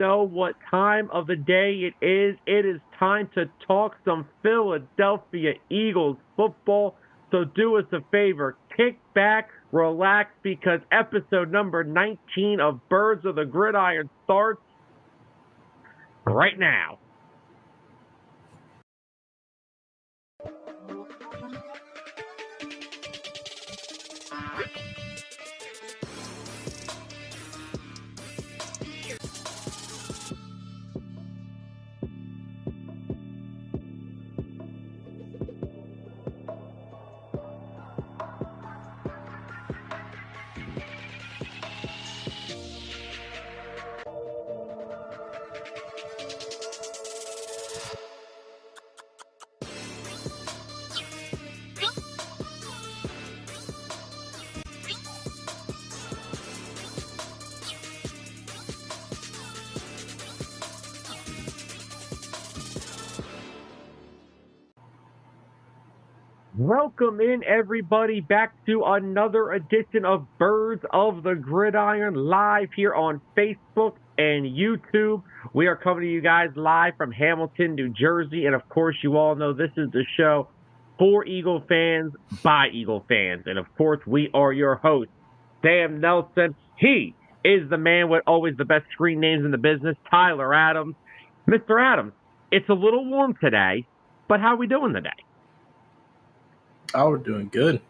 know what time of the day it is. It is time to talk some Philadelphia Eagles football. So do us a favor, kick back, relax, because episode number 19 of Birds of the Gridiron starts right now. Welcome in, everybody, back to another edition of Birds of the Gridiron live here on Facebook and YouTube. We are coming to you guys live from Hamilton, New Jersey. And, of course, you all know this is the show for Eagle fans, by Eagle fans. And, of course, we are your hosts, Sam Nelson. He is the man with always the best screen names in the business, Tyler Adams. Mr. Adams, it's a little warm today, but how are we doing today? Oh, we're doing good,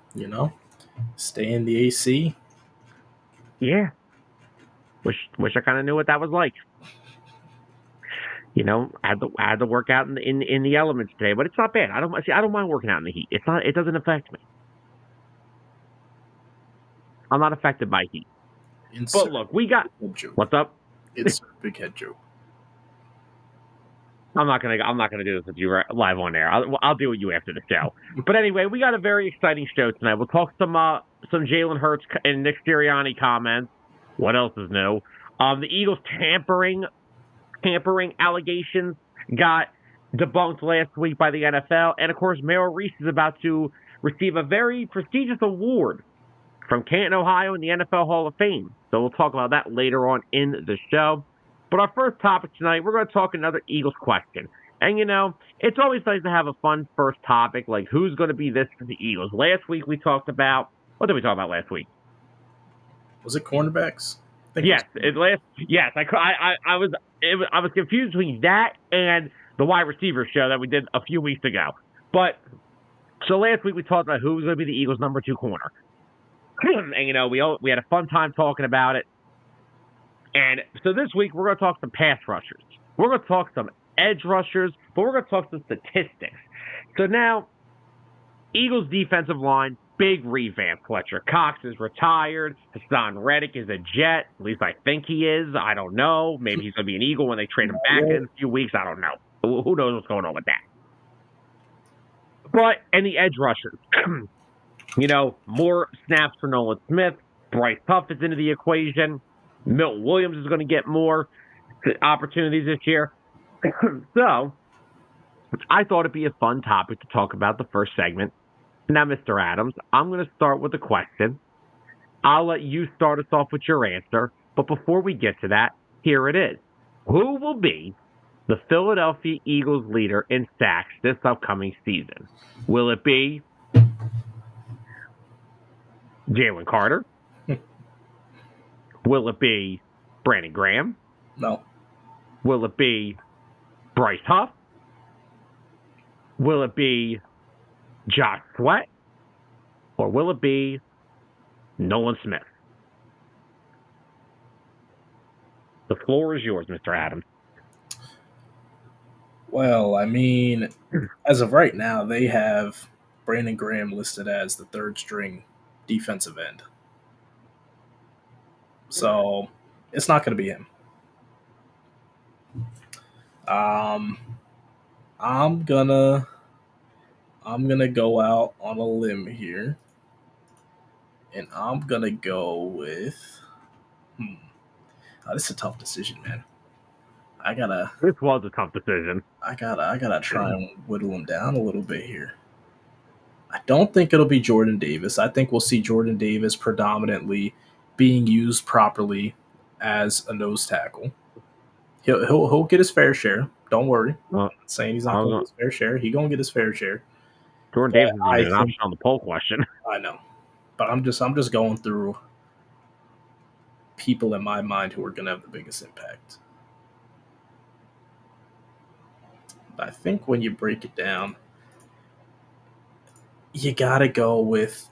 Stay in the AC. Yeah. Wish I kind of knew what that was like. I had to work out in the elements today, but it's not bad. I don't mind working out in the heat. It doesn't affect me. I'm not affected by heat. But look, we got what's up? It's a big head joke. I'm not gonna do this with you live on air. I'll deal with you after the show. But anyway, we got a very exciting show tonight. We'll talk some Jalen Hurts and Nick Sirianni comments. What else is new? The Eagles tampering allegations got debunked last week by the NFL, and of course, Merrill Reese is about to receive a very prestigious award from Canton, Ohio, in the NFL Hall of Fame. So we'll talk about that later on in the show. But our first topic tonight, we're going to talk another Eagles question. And, it's always nice to have a fun first topic, like who's going to be this for the Eagles. Last week we talked about, what did we talk about last week? Was it cornerbacks? Yes, I was confused between that and the wide receiver show that we did a few weeks ago. But, so last week we talked about who was going to be the Eagles' number 2 corner. And, we had a fun time talking about it. And so this week, we're going to talk some pass rushers. We're going to talk some edge rushers, but we're going to talk some statistics. So now, Eagles defensive line, big revamp. Fletcher Cox is retired. Hassan Reddick is a Jet. At least I think he is. I don't know. Maybe he's going to be an Eagle when they trade him back in a few weeks. I don't know. Who knows what's going on with that? And the edge rushers. More snaps for Nolan Smith. Bryce Huff is into the equation. Milton Williams is going to get more opportunities this year. So, I thought it'd be a fun topic to talk about the first segment. Now, Mr. Adams, I'm going to start with a question. I'll let you start us off with your answer. But before we get to that, here it is. Who will be the Philadelphia Eagles leader in sacks this upcoming season? Will it be Jalen Carter? Will it be Brandon Graham? No. Will it be Bryce Huff? Will it be Josh Sweat? Or will it be Nolan Smith? The floor is yours, Mr. Adams. Well, as of right now, they have Brandon Graham listed as the third string defensive end. So it's not going to be him. I'm gonna go out on a limb here, and I'm gonna go with. This is a tough decision, man. This was a tough decision. I gotta try and whittle him down a little bit here. I don't think it'll be Jordan Davis. I think we'll see Jordan Davis predominantly being used properly as a nose tackle. He'll get his fair share. Don't worry. I'm Well, not saying he's I not was going to gonna, get his fair share. He's going to get his fair share. Jordan But Davis isn't I even an think option on the poll question. I know. But I'm just going through people in my mind who are going to have the biggest impact. I think when you break it down, you got to go with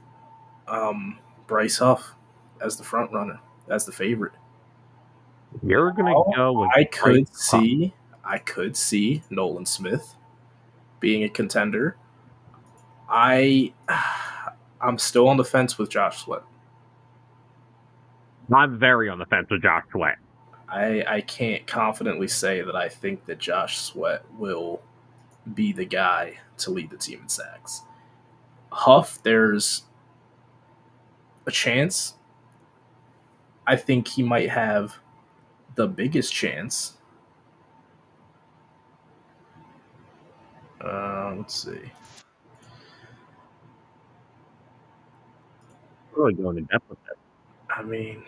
Bryce Huff as the front runner, as the favorite. You're gonna go with I Bryce Huff. I could see Nolan Smith being a contender. I I'm still on the fence with Josh Sweat. I'm very on the fence with Josh Sweat. I can't confidently say that I think that Josh Sweat will be the guy to lead the team in sacks. Huff, there's a chance. I think he might have the biggest chance. Let's see. Really going in depth with it. I mean,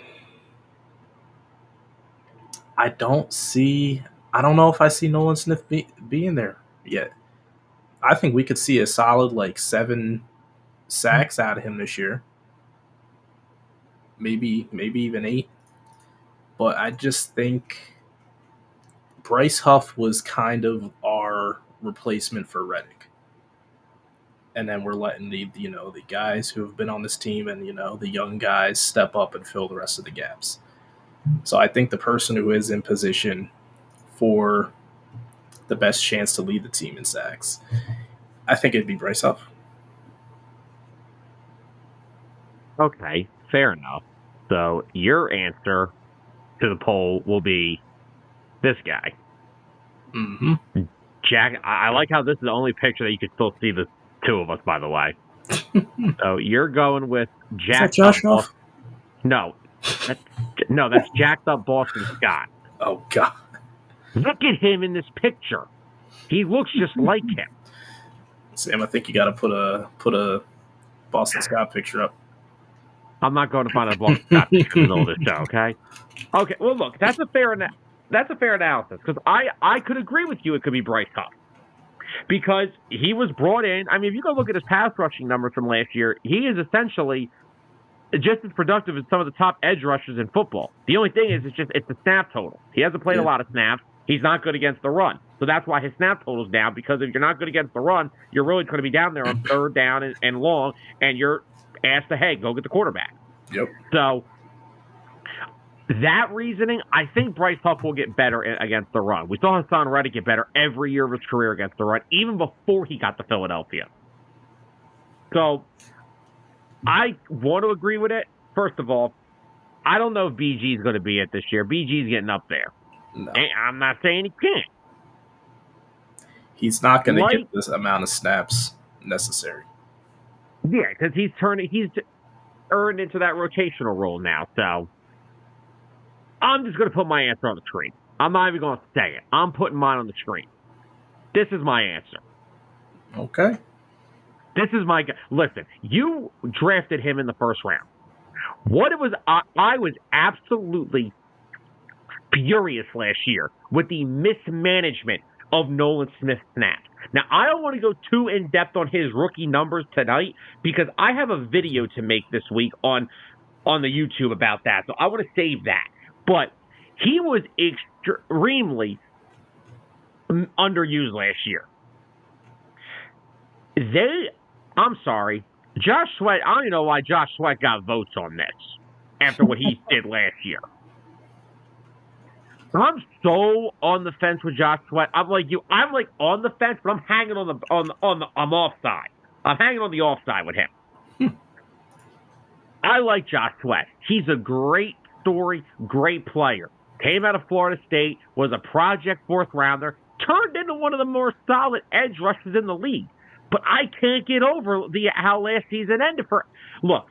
I don't know if I see Nolan Smith being there yet. I think we could see a solid like 7 sacks out of him this year. Maybe even 8. But I just think Bryce Huff was kind of our replacement for Reddick. And then we're letting the guys who have been on this team and the young guys step up and fill the rest of the gaps. So I think the person who is in position for the best chance to lead the team in sacks, I think it'd be Bryce Huff. Okay, fair enough. So your answer to the poll will be this guy. Mm-hmm. Jack, I like how this is the only picture that you can still see the two of us, by the way. So you're going with Jack. Josh Huff? No. That's jacked up Boston Scott. Oh, God. Look at him in this picture. He looks just like him. Sam, I think you got to put a Boston Scott picture up. I'm not going to find a Boston Scott picture in the middle of the show, okay? Okay, well, look, that's a fair analysis because I could agree with you it could be Bryce Huff. Because he was brought in. I mean, if you go look at his pass rushing numbers from last year, he is essentially just as productive as some of the top edge rushers in football. The only thing is, it's the snap total. He hasn't played a lot of snaps. He's not good against the run. So that's why his snap total's down, because if you're not good against the run, you're really going to be down there on third down and long, and you're asked to, hey, go get the quarterback. Yep. So that reasoning, I think Bryce Huff will get better against the run. We saw Hassan Reddick get better every year of his career against the run, even before he got to Philadelphia. So I want to agree with it. First of all, I don't know if BG is going to be it this year. BG's getting up there. No. I'm not saying he can't. He's not going to get this amount of snaps necessary. Yeah, because he's earned into that rotational role now. So I'm just going to put my answer on the screen. I'm not even going to say it. I'm putting mine on the screen. This is my answer. Okay. This is my guy. Listen, you drafted him in the first round. What it was, I was absolutely furious last year with the mismanagement of Nolan Smith's snaps. Now, I don't want to go too in-depth on his rookie numbers tonight because I have a video to make this week on the YouTube about that, so I want to save that. But he was extremely underused last year. I'm sorry, Josh Sweat, I don't even know why Josh Sweat got votes on this after what he did last year. I'm so on the fence with Josh Sweat. I'm like on the fence, but I'm hanging I'm offside. I'm hanging on the offside with him. I like Josh Sweat. He's a great story, great player. Came out of Florida State, was a project fourth rounder, turned into one of the more solid edge rushers in the league. But I can't get over how last season ended. Look,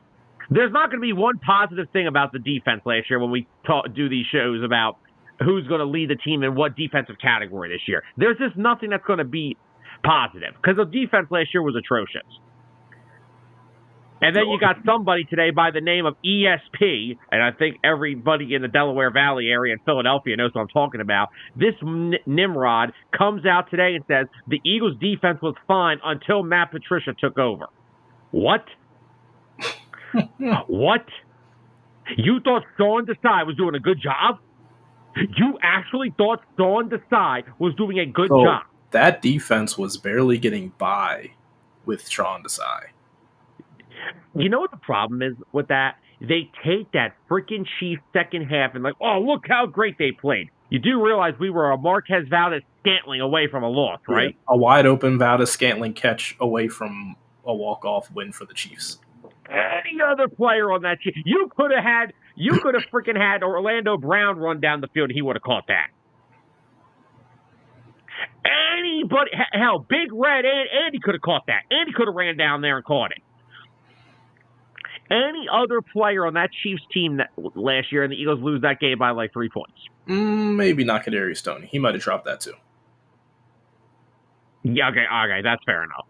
there's not going to be one positive thing about the defense last year when we do these shows about who's going to lead the team in what defensive category this year. There's just nothing that's going to be positive because the defense last year was atrocious. And then you got somebody today by the name of ESP, and I think everybody in the Delaware Valley area in Philadelphia knows what I'm talking about. This Nimrod comes out today and says the Eagles' defense was fine until Matt Patricia took over. What? What? You thought Sean Desai was doing a good job? You actually thought Sean Desai was doing a good job? That defense was barely getting by with Sean Desai. You know what the problem is with that? They take that freaking Chiefs second half and oh, look how great they played. You do realize we were a Marquez Valdez-Scantling away from a loss, right? Yeah, a wide-open Valdez-Scantling catch away from a walk-off win for the Chiefs. Any other player on that team, you could have freaking had Orlando Brown run down the field and he would have caught that. Anybody, hell, Big Red, Andy could have caught that. Andy could have ran down there and caught it. Any other player on that Chiefs team last year, and the Eagles lose that game by 3 points? Maybe not Kadarius Stoney. He might have dropped that too. Yeah, okay, that's fair enough.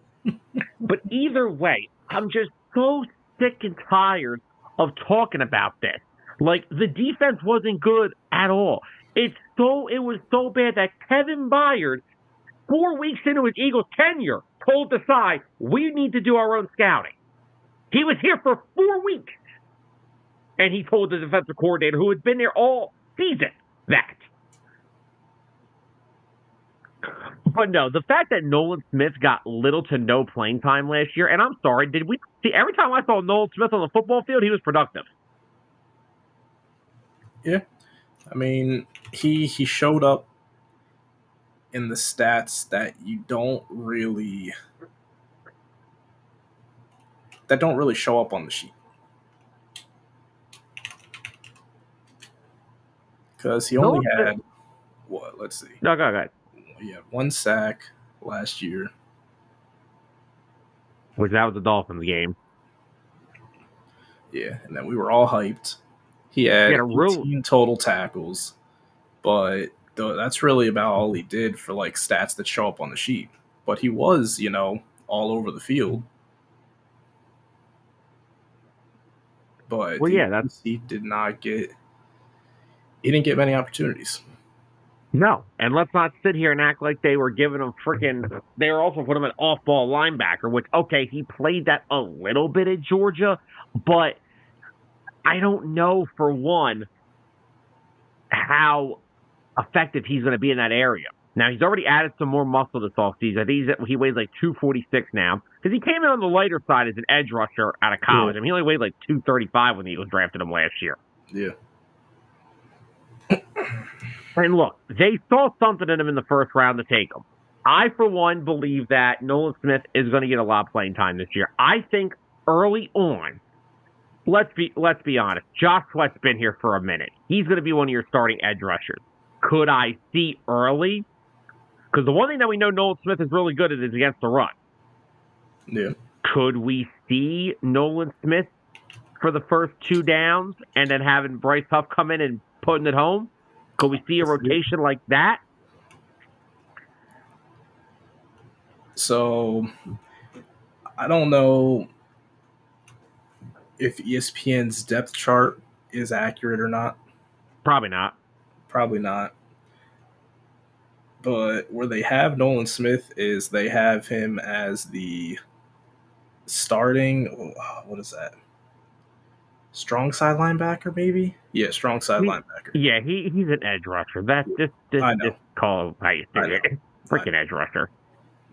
But either way, I'm just so sick and tired of talking about this. The defense wasn't good at all. It was so bad that Kevin Byard, 4 weeks into his Eagles tenure, told Desai, we need to do our own scouting. He was here for 4 weeks. And he told the defensive coordinator, who had been there all season, that. But no, the fact that Nolan Smith got little to no playing time last year, and I'm sorry, did we see every time I saw Nolan Smith on the football field, he was productive. Yeah. I mean, he showed up in the stats that don't really show up on the sheet. Because he only had, let's see. No, go ahead. Yeah, 1 sack last year. Which that was the Dolphins game. Yeah, and then we were all hyped. He had 18 total tackles, but that's really about all he did for stats that show up on the sheet. But he was, all over the field. But he didn't get many opportunities. No, and let's not sit here and act like they were giving him they were also putting him an off-ball linebacker, which, okay, he played that a little bit at Georgia, but I don't know, for one, how effective he's going to be in that area. Now, he's already added some more muscle this offseason. I think he weighs 246 now, because he came in on the lighter side as an edge rusher out of college. I mean, he only weighed 235 when the Eagles drafted him last year. Yeah. And look, they saw something in him in the first round to take him. I, for one, believe that Nolan Smith is going to get a lot of playing time this year. I think early on, let's be honest, Josh Sweat's been here for a minute. He's going to be one of your starting edge rushers. Could I see early? Because the one thing that we know Nolan Smith is really good at is against the run. Yeah. Could we see Nolan Smith for the first 2 downs and then having Bryce Huff come in and putting it home? Could we see a rotation like that? So, I don't know if ESPN's depth chart is accurate or not. Probably not. But where they have Nolan Smith is they have him as the starting, what is that? Strong side linebacker, maybe? Yeah, strong side linebacker. Yeah, he's an edge rusher. That's just call how you say it. Freaking edge rusher.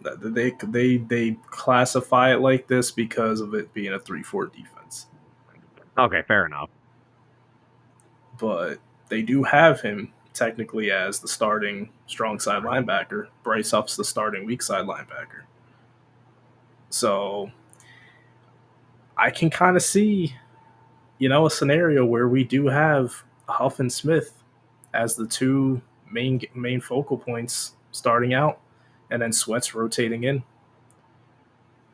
They classify it like this because of it being a 3-4 defense. Okay, fair enough. But they do have him technically as the starting strong side linebacker. Bryce Huff's the starting weak side linebacker. So I can kind of see, a scenario where we do have Huff and Smith as the 2 main focal points starting out, and then Sweat's rotating in.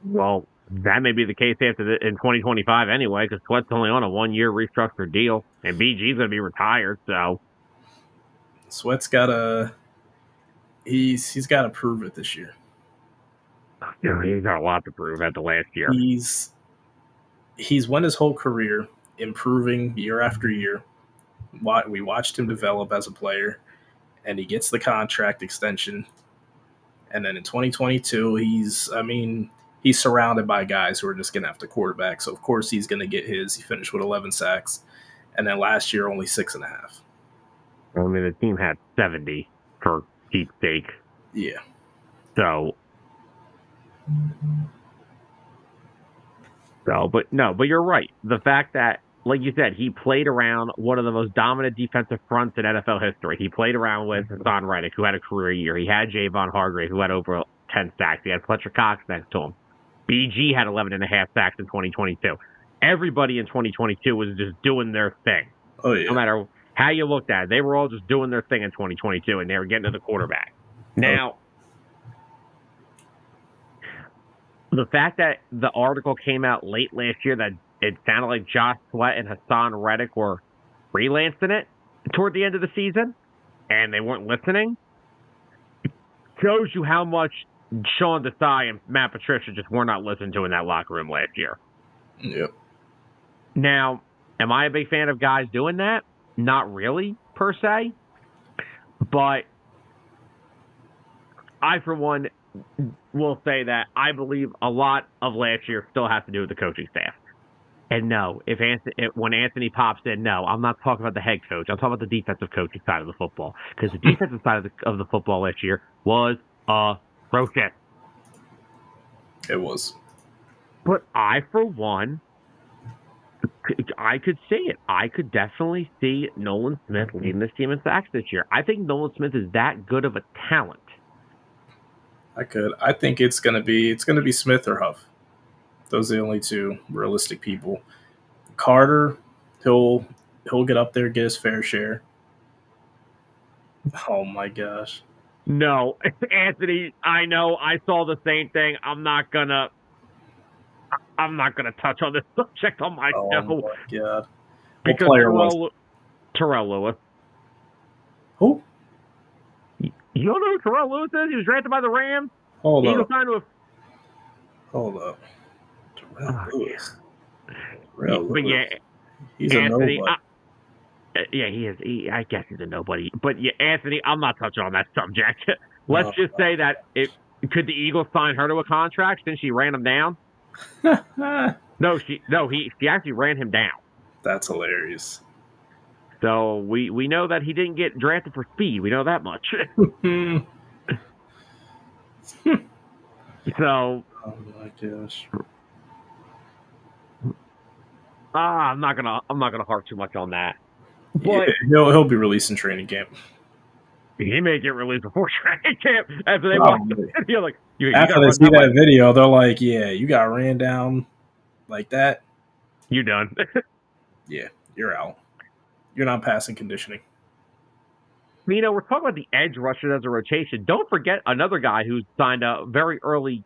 Well, that may be the case in 2025 anyway, because Sweat's only on a 1-year restructured deal, and BG's going to be retired, so. Sweat's got to he's got to prove it this year. He's got a lot to prove at the last year. he's went his whole career improving year after year. We watched him develop as a player, and he gets the contract extension. And then in 2022, he's surrounded by guys who are just going to have to quarterback. So, of course, he's going to get his. He finished with 11 sacks. And then last year, only 6.5. I mean, the team had 70 for Pete's sake. Yeah. So, but you're right. The fact that, like you said, he played around one of the most dominant defensive fronts in NFL history. He played around with Hassan Reddick, who had a career year. He had Javon Hargrave, who had over 10 sacks. He had Fletcher Cox next to him. BG had 11 and a half sacks in 2022. Everybody in 2022 was just doing their thing. Oh, yeah. No matter how you looked at it, they were all just doing their thing in 2022, and they were getting to the quarterback. Now, the fact that the article came out late last year that it sounded like Josh Sweat and Hassan Reddick were freelancing it toward the end of the season, and they weren't listening, shows you how much Sean Desai and Matt Patricia just were not listened to in that locker room last year. Yep. Now, am I a big fan of guys doing that? Not really, per se. But I, for one, will say that I believe a lot of last year still has to do with the coaching staff. And no, when Anthony pops in, no, I'm not talking about the head coach. I'm talking about the defensive coaching side of the football. Because the defensive side of the football last year was atrocious. It was. But I, for one, I could see it. I could definitely see Nolan Smith leading this team in sacks this year. I think Nolan Smith is that good of a talent. I think it's gonna be Smith or Huff. Those are the only two realistic people. Carter, he'll get up there, get his fair share. Oh my gosh. No, Anthony, I know. I saw the same thing. I'm not gonna touch on this subject on my show. Oh my god. Because Terrell Lewis. Who? You don't know who Terrell Lewis is? He was drafted by the Rams. Hold up. Terrell Lewis. But yeah, he's Anthony, a nobody. Yeah, he is. I guess he's a nobody. But yeah, Anthony, I'm not touching on that subject. Let's just say that could the Eagles sign her to a contract since she ran him down? She actually ran him down. That's hilarious. So we know that he didn't get drafted for speed. We know that much. So. Oh my gosh. I'm not gonna harp too much on that. But he'll be released in training camp. He may get released before training camp after they watch the video. Like after they see that video, they're like, "Yeah, you got ran down like that. You done? Yeah, you're out. You're not passing conditioning." We're talking about the edge rushers as a rotation. Don't forget another guy who signed a very early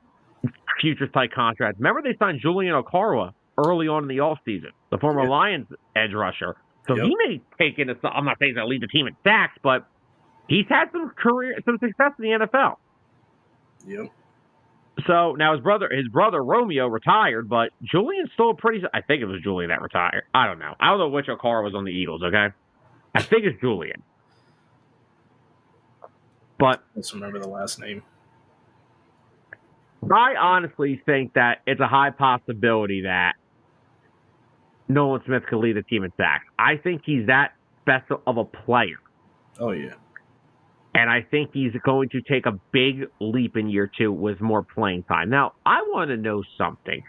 futures type contract. Remember they signed Julian Okarwa early on in the offseason, the former Lions edge rusher. So he may take in. I'm not saying he's going to lead the team in sacks, but he's had some success in the NFL. Yep. So now his brother Romeo retired, but Julian's still I think it was Julian that retired. I don't know which Okarwa was on the Eagles. Okay, I think it's Julian. But let's remember the last name. I honestly think that it's a high possibility that Nolan Smith could lead the team in sacks. I think he's that special of a player. Oh, yeah. And I think he's going to take a big leap in year 2 with more playing time. Now, I want to know something.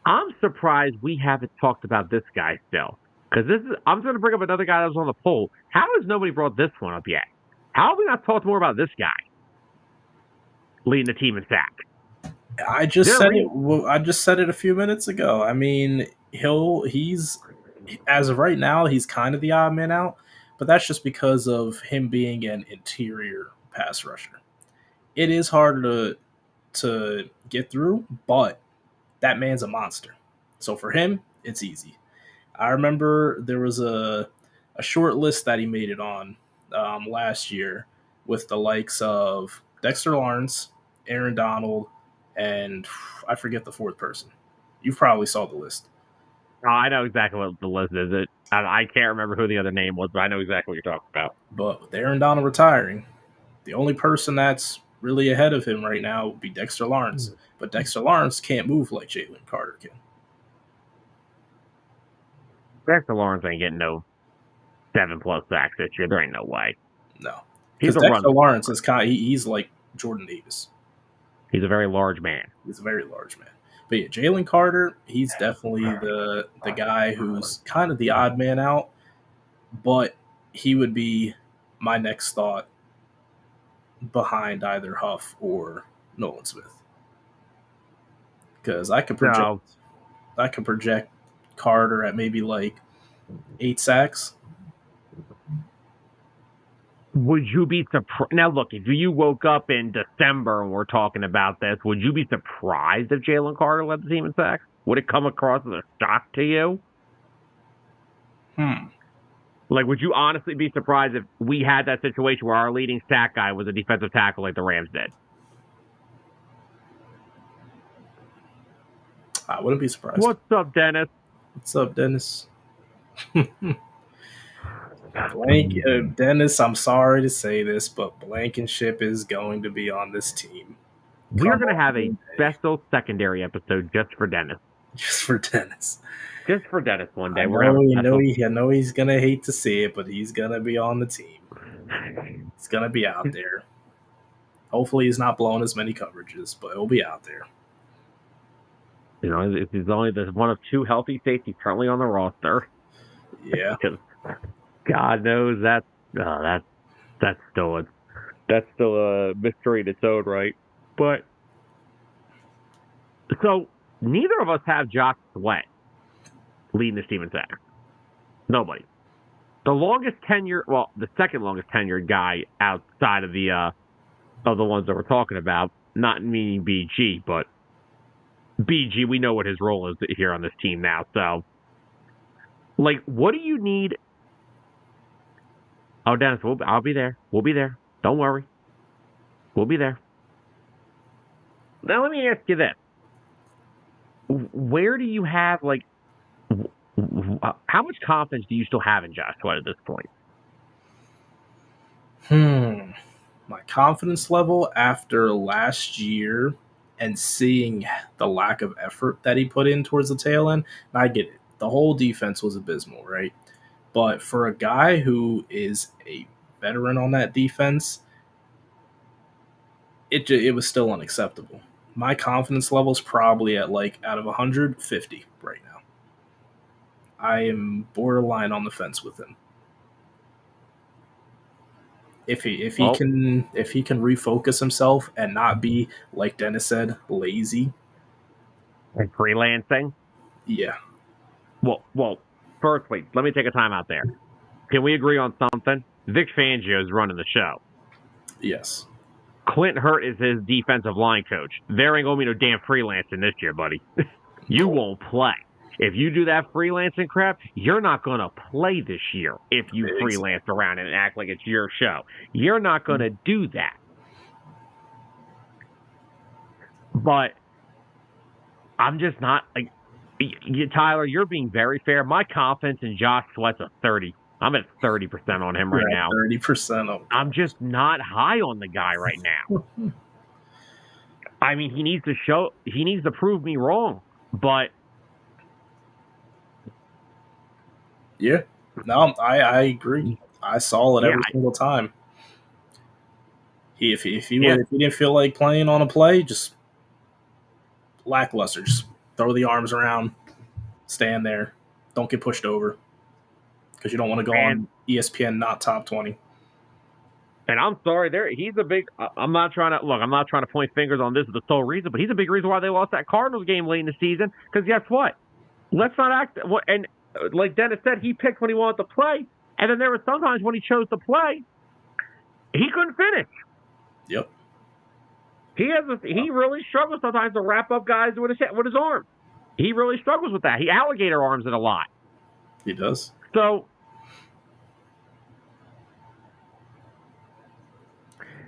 I'm surprised we haven't talked about this guy still. Because I'm going to bring up another guy that was on the poll. How has nobody brought this one up yet? How have we not talked more about this guy leading the team in sacks? I just said it a few minutes ago. I mean, he's as of right now, he's kind of the odd man out, but that's just because of him being an interior pass rusher. It is harder to get through, but that man's a monster. So for him, it's easy. I remember there was a short list that he made it on last year with the likes of Dexter Lawrence, Aaron Donald, and I forget the fourth person. You probably saw the list. Oh, I know exactly what the list is. I can't remember who the other name was, but I know exactly what you're talking about. But with Aaron Donald retiring, the only person that's really ahead of him right now would be Dexter Lawrence. But Dexter Lawrence can't move like Jalen Carter can. Dexter Lawrence ain't getting no 7+ sacks this year. There ain't no way. No, He's because a run. Dexter Lawrence is he's like Jordan Davis. He's a very large man. He's a very large man. But yeah, Jalen Carter, he's definitely the guy who's kind of the odd man out, but he would be my next thought behind either Huff or Nolan Smith. Because I could project Carter at maybe like 8 sacks. Would you be surprised? Now, look, if you woke up in December and we're talking about this, would you be surprised if Jalen Carter led the team in sacks? Would it come across as a shock to you? Like, would you honestly be surprised if we had that situation where our leading sack guy was a defensive tackle like the Rams did? I wouldn't be surprised. What's up, Dennis? What's up, Dennis? Dennis, I'm sorry to say this, but Blankenship is going to be on this team. We're going to have a special secondary episode just for Dennis. Just for Dennis. Just for Dennis one day. I know he's going to hate to see it, but he's going to be on the team. He's going to be out there. Hopefully he's not blowing as many coverages, but he'll be out there. You know, he's only one of 2 healthy safeties currently on the roster. Yeah. God knows that's still a mystery in its own right. But so neither of us have Josh Sweat leading this team in sacks. Nobody. The second longest tenured guy outside of the ones that we're talking about, not meaning BG, but BG, we know what his role is here on this team now. So, like, what do you need? Oh, Dennis, I'll be there. We'll be there. Don't worry. We'll be there. Now, let me ask you this. Where do you have, like, how much confidence do you still have in Josh Sweat at this point? My confidence level after last year and seeing the lack of effort that he put in towards the tail end, I get it. The whole defense was abysmal, right? But for a guy who is a veteran on that defense, it was still unacceptable. My confidence level is probably at like out of 150 right now. I am borderline on the fence with him. If he can refocus himself and not be, like Dennis said, lazy and freelancing. Yeah. Well. Firstly, let me take a time out there. Can we agree on something? Vic Fangio is running the show. Yes. Clint Hurt is his defensive line coach. There ain't gonna be no damn freelancing this year, buddy. You won't play. If you do that freelancing crap, you're not going to play this year if you freelance around and act like it's your show. You're not going to do that. But I'm just not like Tyler, you're being very fair. My confidence in Josh Sweat's a 30. I'm at 30% on him right now. 30%. I'm just not high on the guy right now. I mean, he needs to prove me wrong, but yeah, no, I agree. I saw it every single time. If he didn't feel like playing on a play, just lackluster. Just throw the arms around, stand there, don't get pushed over because you don't want to go on ESPN not top 20. And I'm sorry, he's a big. I'm not trying to point fingers on this as the sole reason, but he's a big reason why they lost that Cardinals game late in the season. Because guess what? Let's not act. And like Dennis said, he picked when he wanted to play, and then there were sometimes when he chose to play, he couldn't finish. Yep. He really struggles sometimes to wrap up guys with his arm. He really struggles with that. He alligator arms it a lot. He does. So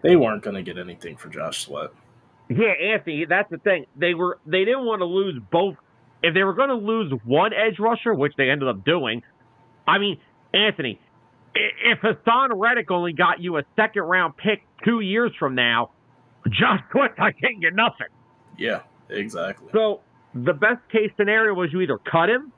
they weren't going to get anything for Josh Sweat. Yeah, Anthony, that's the thing. They didn't want to lose both if they were going to lose one edge rusher, which they ended up doing, I mean, Anthony, if Hassan Reddick only got you a second-round pick 2 years from now, Josh Sweat's not getting you nothing. Yeah, exactly. So the best-case scenario was you either cut him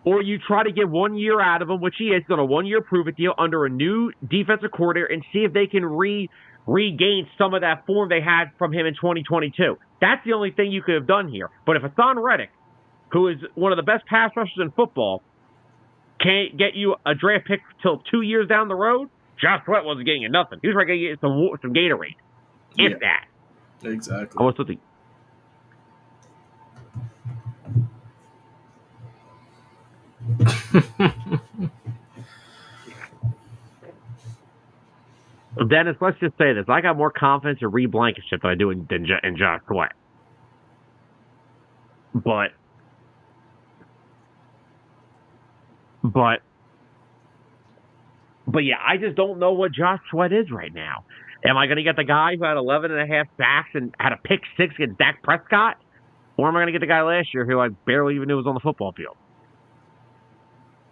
or you try to get 1 year out of him, which he is, on a 1-year prove-it deal under a new defensive coordinator, and see if they can regain some of that form they had from him in 2022. That's the only thing you could have done here. But if Hassan Reddick, who is one of the best pass rushers in football, can't get you a draft pick till 2 years down the road, Josh Sweat wasn't getting you nothing. He was going to get you some Gatorade. If that. Exactly. I was thinking. Dennis, let's just say this. I got more confidence in Reed Blankenship than I do in Josh Sweat. But yeah, I just don't know what Josh Sweat is right now. Am I going to get the guy who had 11 and a half sacks and had a pick 6 against Dak Prescott? Or am I going to get the guy last year who I barely even knew was on the football field?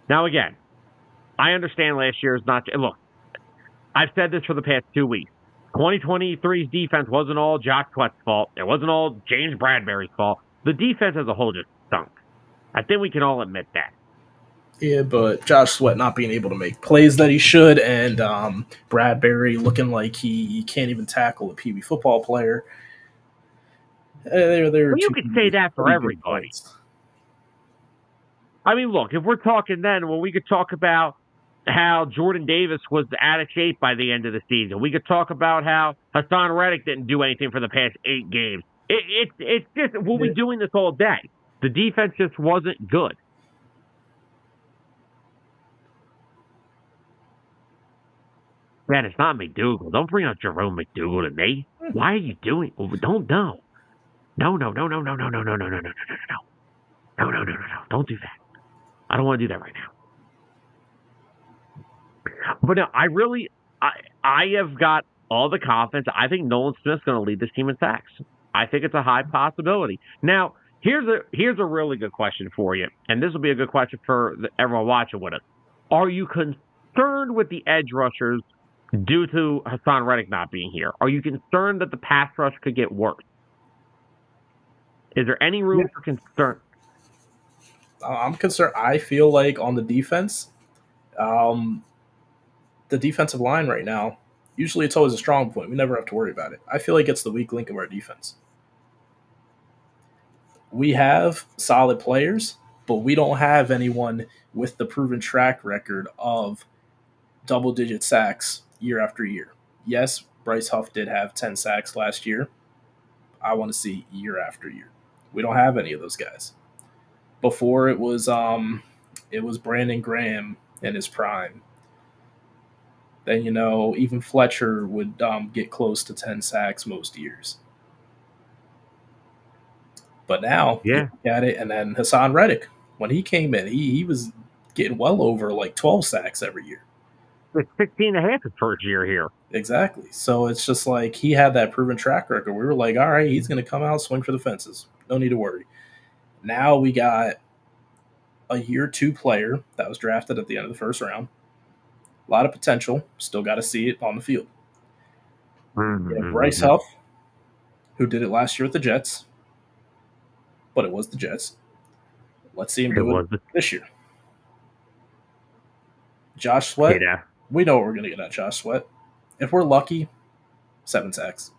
Now, again, I understand last year is not... Look, I've said this for the past 2 weeks. 2023's defense wasn't all Josh Sweat's fault. It wasn't all James Bradbury's fault. The defense as a whole just stunk. I think we can all admit that. Yeah, but Josh Sweat not being able to make plays that he should, and Bradbury looking like he can't even tackle a Pee Wee football player. You could say that for everybody. I mean, look, if we're talking then, well, we could talk about how Jordan Davis was out of shape by the end of the season. We could talk about how Hassan Reddick didn't do anything for the past 8 games. It's just, we'll be doing this all day. The defense just wasn't good. Man, it's not McDougal. Don't bring up Jerome McDougal to me. Why are you doing? Well, don't know. No. No. Don't do that. I don't want to do that right now. But no, I have got all the confidence. I think Nolan Smith's going to lead this team in sacks. I think it's a high possibility. Now, here's a really good question for you, and this will be a good question for everyone watching with us. Are you concerned with the edge rushers due to Hassan Reddick not being here? Are you concerned that the pass rush could get worse? Is there any room for concern? I'm concerned. I feel like on the defense, the defensive line right now, usually it's always a strong point. We never have to worry about it. I feel like it's the weak link of our defense. We have solid players, but we don't have anyone with the proven track record of double-digit sacks year after year. Yes, Bryce Huff did have 10 sacks last year. I want to see year after year. We don't have any of those guys. Before it was Brandon Graham in his prime. Then, even Fletcher would get close to 10 sacks most years. But now, you look at it, and then Hassan Reddick, when he came in, he was getting well over like 12 sacks every year. It's 16 and a half his first year here. Exactly. So it's just like he had that proven track record. We were like, all right, he's going to come out, swing for the fences. No need to worry. Now we got a year 2 player that was drafted at the end of the first round. A lot of potential. Still got to see it on the field. Mm-hmm. Bryce Huff, who did it last year with the Jets, but it was the Jets. Let's see him do it this year. Josh Sweat, we know what we're going to get at Josh Sweat. If we're lucky, 7 sacks.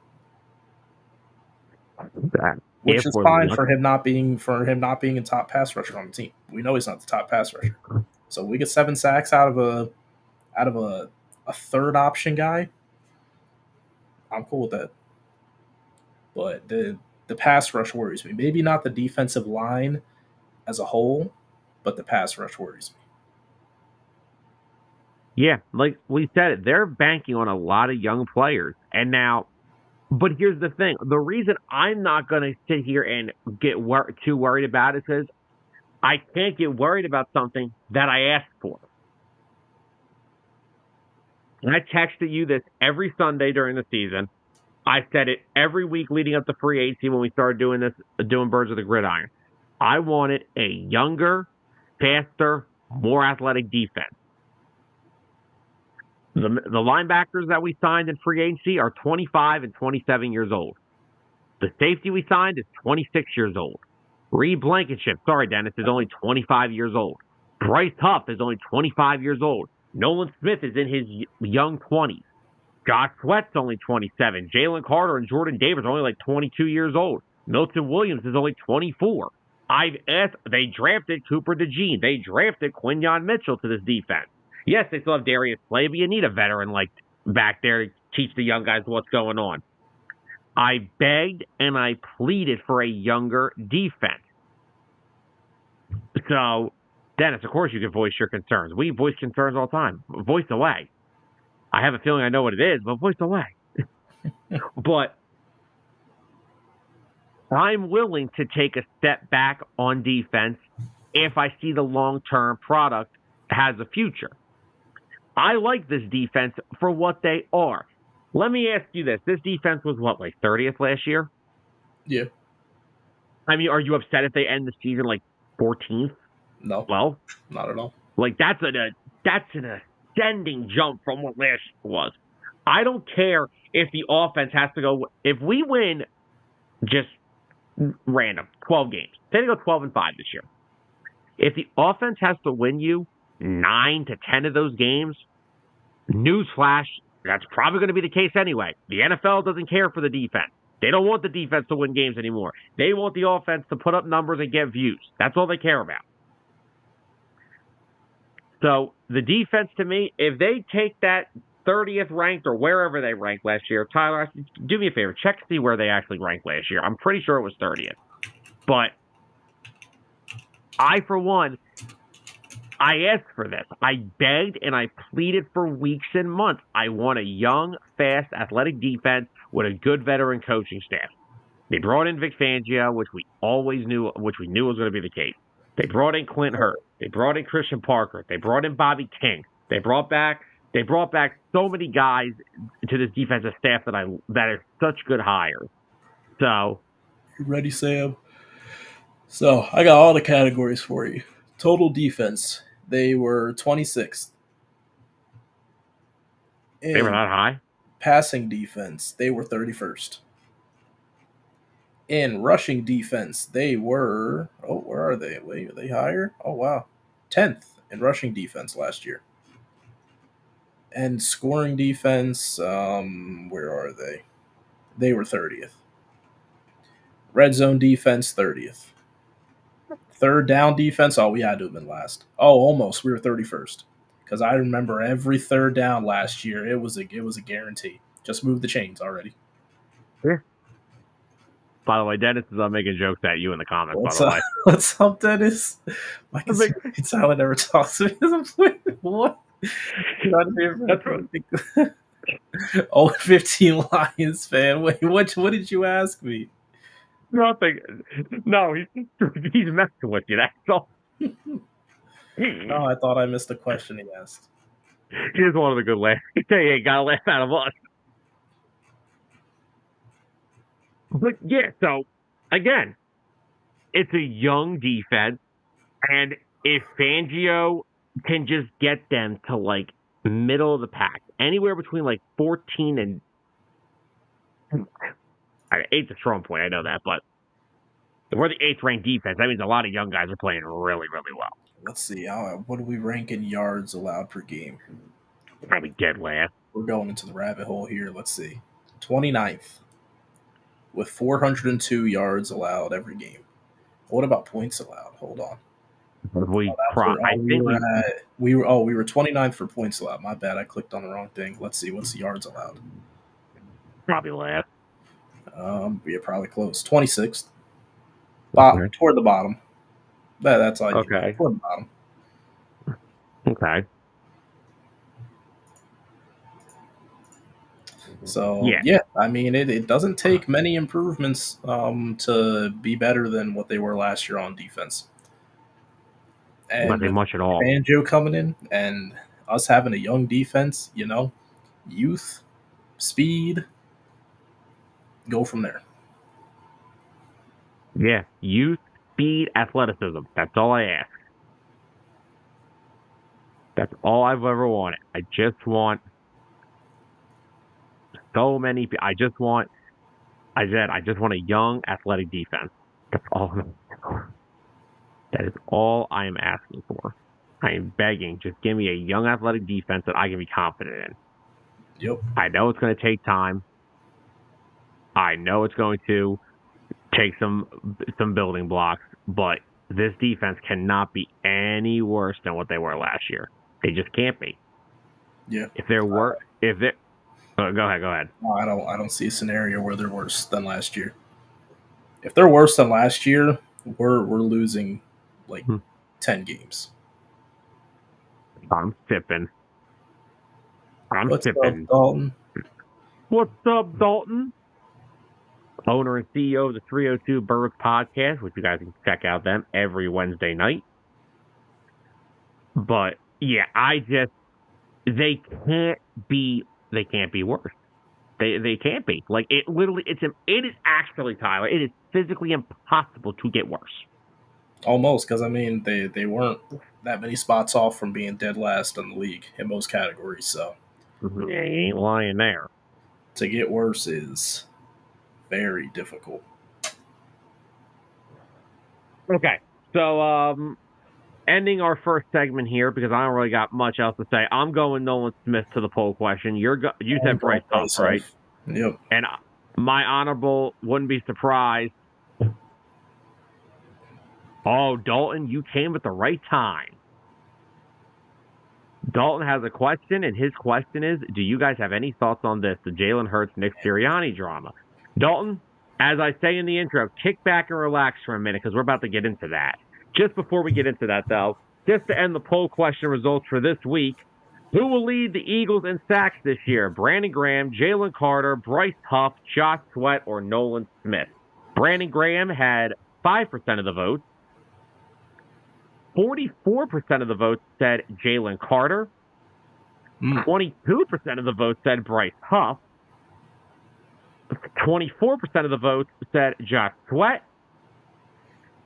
Which is fine for him not being a top pass rusher on the team. We know he's not the top pass rusher. So we get 7 sacks out of a third option guy. I'm cool with that. But the pass rush worries me. Maybe not the defensive line as a whole, but the pass rush worries me. Yeah, like we said, they're banking on a lot of young players. And now, but here's the thing. The reason I'm not going to sit here and get too worried about it is because I can't get worried about something that I asked for. And I texted you this every Sunday during the season. I said it every week leading up to free agency when we started doing Birds of the Gridiron. I wanted a younger, faster, more athletic defense. The linebackers that we signed in free agency are 25 and 27 years old. The safety we signed is 26 years old. Reed Blankenship, sorry, Dennis, is only 25 years old. Bryce Huff is only 25 years old. Nolan Smith is in his young 20s. Josh Sweat's only 27. Jalen Carter and Jordan Davis are only like 22 years old. Milton Williams is only 24. They drafted Cooper DeJean. They drafted Quinyon Mitchell to this defense. Yes, they still have Darius Slay, but you need a veteran like back there to teach the young guys what's going on. I begged and I pleaded for a younger defense. So, Dennis, of course you can voice your concerns. We voice concerns all the time. Voice away. I have a feeling I know what it is, but voice away. But I'm willing to take a step back on defense if I see the long-term product has a future. I like this defense for what they are. Let me ask you this. This defense was what, like 30th last year? Yeah. I mean, are you upset if they end the season like 14th? No. Well, not at all. Like that's an ascending jump from what last year was. I don't care if the offense has to go. If we win just random 12 games, say they go 12-5 this year. If the offense has to win you 9 to 10 of those games, newsflash, that's probably going to be the case anyway. The NFL doesn't care for the defense. They don't want the defense to win games anymore. They want the offense to put up numbers and get views. That's all they care about. So the defense, to me, if they take that 30th ranked or wherever they ranked last year, Tyler, do me a favor, check to see where they actually ranked last year. I'm pretty sure it was 30th. But I, for one, I asked for this. I begged and I pleaded for weeks and months. I want a young, fast, athletic defense with a good veteran coaching staff. They brought in Vic Fangio, which we knew was going to be the case. They brought in Clint Hurtt. They brought in Christian Parker. They brought in Bobby King. They brought back so many guys to this defensive staff that are such good hires. So, you ready, Sam? So I got all the categories for you. Total defense, they were 26th. They were that high? Passing defense, they were 31st. In rushing defense, they were... Oh, where are they? Wait, are they higher? Oh, wow. 10th in rushing defense last year. And scoring defense, where are they? They were 30th. Red zone defense, 30th. Third down defense, we had to have been last. Oh, almost. We were 31st. Because I remember every third down last year, it was a guarantee. Just move the chains already. Yeah. By the way, Dennis is making jokes at you in the comments, by the way. What's up, Dennis? Mike is silent, never talks to me. What? That's right. 15 Lions fan. Wait, what did you ask me? Nothing. No, he's messing with you, that's all. No, I thought I missed the question he asked. Here's one of the good laughs. Hey, gotta laugh out of us. But yeah, so again, it's a young defense, and if Fangio can just get them to like middle of the pack, anywhere between like 14 and 8's a strong point, I know that, but we're the 8th ranked defense. That means a lot of young guys are playing really, really well. Let's see, what do we rank in yards allowed per game? Probably dead last. We're going into the rabbit hole here. Let's see, 29th. With 402 yards allowed every game. What about points allowed? Hold on. We were 29th for points allowed. My bad. I clicked on the wrong thing. Let's see. What's the yards allowed? Probably last. Yeah, probably close. 26th. Toward the bottom. That's all. Okay. Toward the bottom. Okay. So yeah, I mean it doesn't take many improvements to be better than what they were last year on defense. And nothing much at all. Fangio coming in and us having a young defense, youth, speed, go from there. Yeah, youth, speed, athleticism. That's all I ask. That's all I've ever wanted. I just want so many. I just want a young, athletic defense. That's all. That is all I am asking for. I am begging. Just give me a young, athletic defense that I can be confident in. Yep. I know it's going to take time. I know it's going to take some building blocks, but this defense cannot be any worse than what they were last year. They just can't be. Yeah. Go ahead. No, I don't see a scenario where they're worse than last year. If they're worse than last year, we're losing like 10 games. I'm sipping. What's up, Dalton? What's up, Dalton? Owner and CEO of the 302 Birds podcast, which you guys can check out them every Wednesday night. But yeah, they can't be worse. They can't be. Like it is actually, Tyler, it is physically impossible to get worse. Almost, because I mean they weren't that many spots off from being dead last in the league in most categories, so Yeah, you ain't lying there. To get worse is very difficult. Okay, so ending our first segment here because I don't really got much else to say. I'm going Nolan Smith to the poll question. You said Bryce Huff, right? Yep. And my honorable wouldn't be surprised. Oh, Dalton, you came at the right time. Dalton has a question, and his question is, do you guys have any thoughts on this, the Jalen Hurts, Nick Sirianni drama? Dalton, as I say in the intro, kick back and relax for a minute because we're about to get into that. Just before we get into that, though, just to end the poll question results for this week, who will lead the Eagles in sacks this year? Brandon Graham, Jalen Carter, Bryce Huff, Josh Sweat, or Nolan Smith? Brandon Graham had 5% of the votes. 44% of the votes said Jalen Carter. 22% of the votes said Bryce Huff. 24% of the votes said Josh Sweat.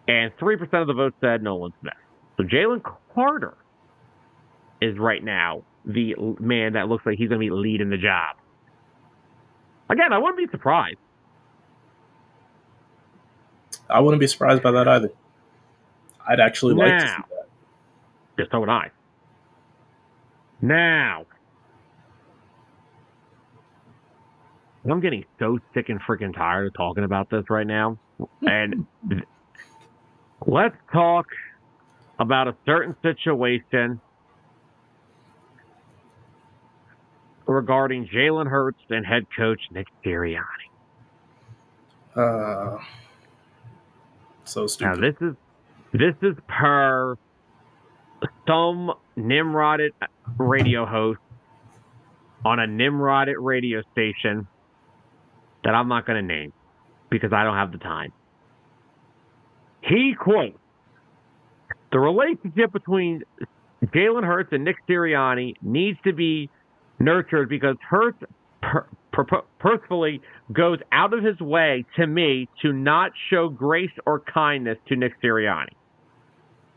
And 3% of the votes said Nolan Smith. So Jalen Carter is right now the man that looks like he's going to be leading the job. Again, I wouldn't be surprised. I wouldn't be surprised by that either. I'd actually like to see that. Just so would I. Now, I'm getting so sick and freaking tired of talking about this right now. And let's talk about a certain situation regarding Jalen Hurts and head coach Nick Sirianni. So stupid. Now, this is per some Nimrodded radio host on a Nimrodded radio station that I'm not going to name because I don't have the time. He quotes, the relationship between Jalen Hurts and Nick Sirianni needs to be nurtured because Hurts purposefully goes out of his way to me to not show grace or kindness to Nick Sirianni.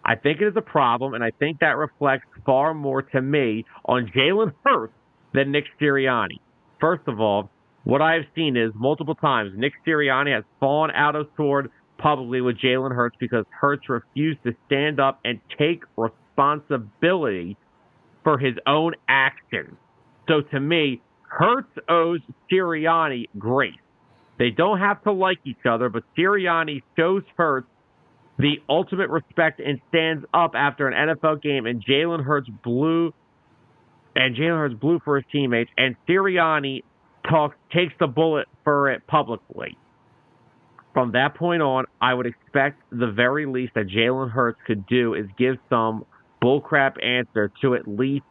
I think it is a problem, and I think that reflects far more to me on Jalen Hurts than Nick Sirianni. First of all, what I have seen is multiple times Nick Sirianni has fallen out of sword publicly with Jalen Hurts because Hurts refused to stand up and take responsibility for his own actions. So to me, Hurts owes Sirianni grace. They don't have to like each other, but Sirianni shows Hurts the ultimate respect and stands up after an NFL game, and Jalen Hurts blew for his teammates, and Sirianni takes the bullet for it publicly. From that point on, I would expect the very least that Jalen Hurts could do is give some bullcrap answer to at least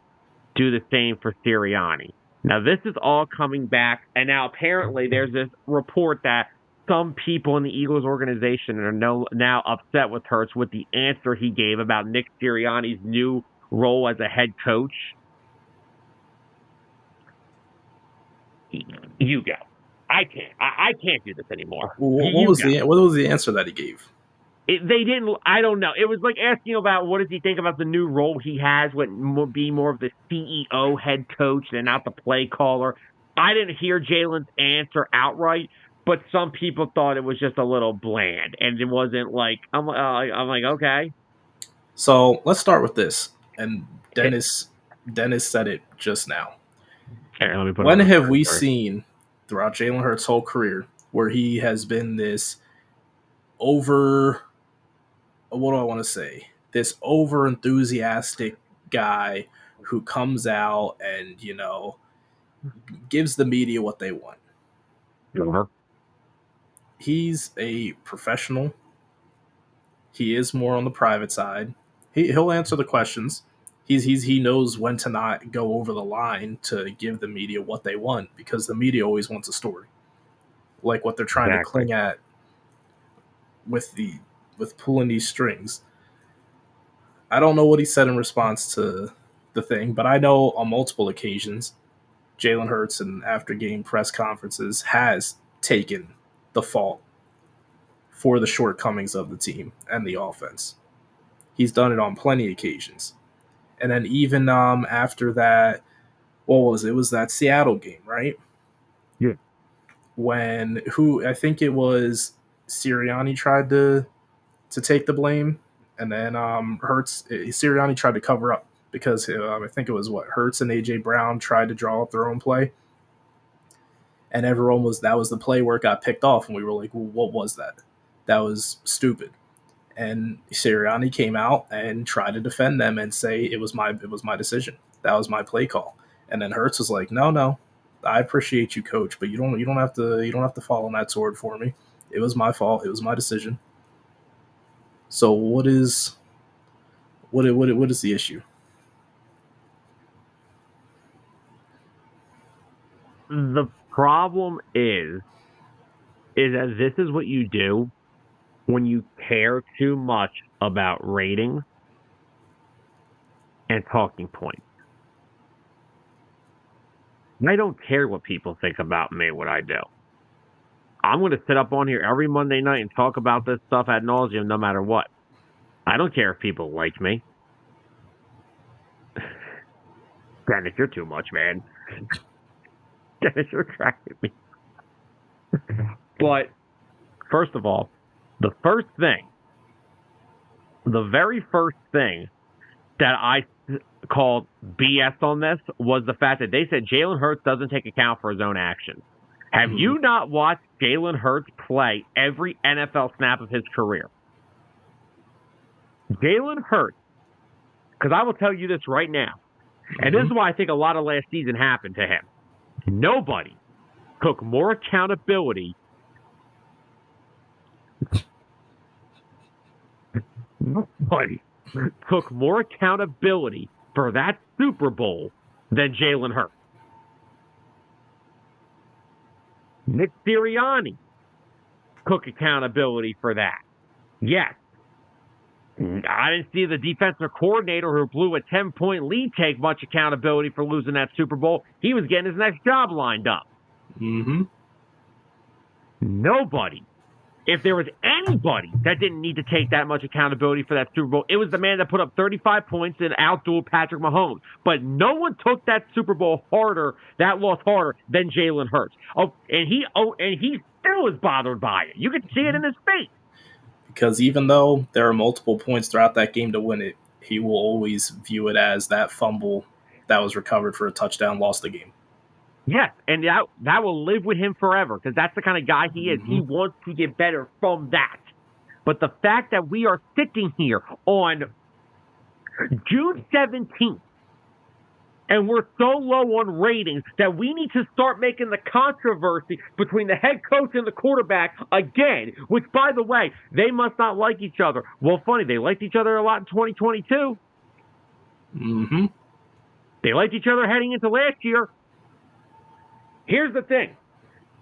do the same for Sirianni. Now, this is all coming back, and now apparently there's this report that some people in the Eagles organization are now upset with Hurts with the answer he gave about Nick Sirianni's new role as a head coach. You go. I can't do this anymore. What was the answer that he gave? They didn't. I don't know. It was like asking about what does he think about the new role he has, would be more of the CEO, head coach, and not the play caller. I didn't hear Jalen's answer outright, but some people thought it was just a little bland, and it wasn't like I'm like okay. So let's start with this. And Dennis said it just now. Here, let me put When on have we seen throughout Jalen Hurts' whole career where he has been this over, what do I want to say? This over enthusiastic guy who comes out and, gives the media what they want. He's a professional. He is more on the private side. He'll answer the questions. He knows when to not go over the line to give the media what they want, because the media always wants a story, like what they're trying to cling at with pulling these strings. I don't know what he said in response to the thing, but I know on multiple occasions Jalen Hurts in after game press conferences has taken the fault for the shortcomings of the team and the offense. He's done it on plenty of occasions. And then even after that, what was it? It was that Seattle game, right? Yeah. When I think it was Sirianni tried to take the blame, and then Sirianni tried to cover up because I think it was Hurts and AJ Brown tried to draw up their own play, and that was the play where it got picked off, and we were like, well, what was that? That was stupid. And Sirianni came out and tried to defend them and say it was my decision. That was my play call. And then Hurts was like, no, I appreciate you, coach, but you don't have to fall on that sword for me. It was my fault. It was my decision. So what is the issue? The problem is that this is what you do when you care too much about ratings and talking points. I don't care what people think about me, what I do. I'm going to sit up on here every Monday night and talk about this stuff ad nauseum no matter what. I don't care if people like me. Dennis, you're too much, man. Dennis, you're attracting me. But, first of all, the very first thing that I called BS on this was the fact that they said Jalen Hurts doesn't take account for his own actions. Have you not watched Jalen Hurts play every NFL snap of his career? Jalen Hurts, because I will tell you this right now, and this is why I think a lot of last season happened to him. Nobody took more accountability. Nobody took more accountability for that Super Bowl than Jalen Hurts. Nick Sirianni took accountability for that. Yes. I didn't see the defensive coordinator who blew a 10-point lead take much accountability for losing that Super Bowl. He was getting his next job lined up. Nobody. If there was anybody that didn't need to take that much accountability for that Super Bowl, it was the man that put up 35 points and outdueled Patrick Mahomes. But no one took that Super Bowl that loss harder than Jalen Hurts. And he still is bothered by it. You can see it in his face. Because even though there are multiple points throughout that game to win it, he will always view it as that fumble that was recovered for a touchdown lost the game. Yes, and that will live with him forever because that's the kind of guy he is. He wants to get better from that. But the fact that we are sitting here on June 17th and we're so low on ratings that we need to start making the controversy between the head coach and the quarterback again, which, by the way, they must not like each other. Well, funny, they liked each other a lot in 2022. They liked each other heading into last year. Here's the thing.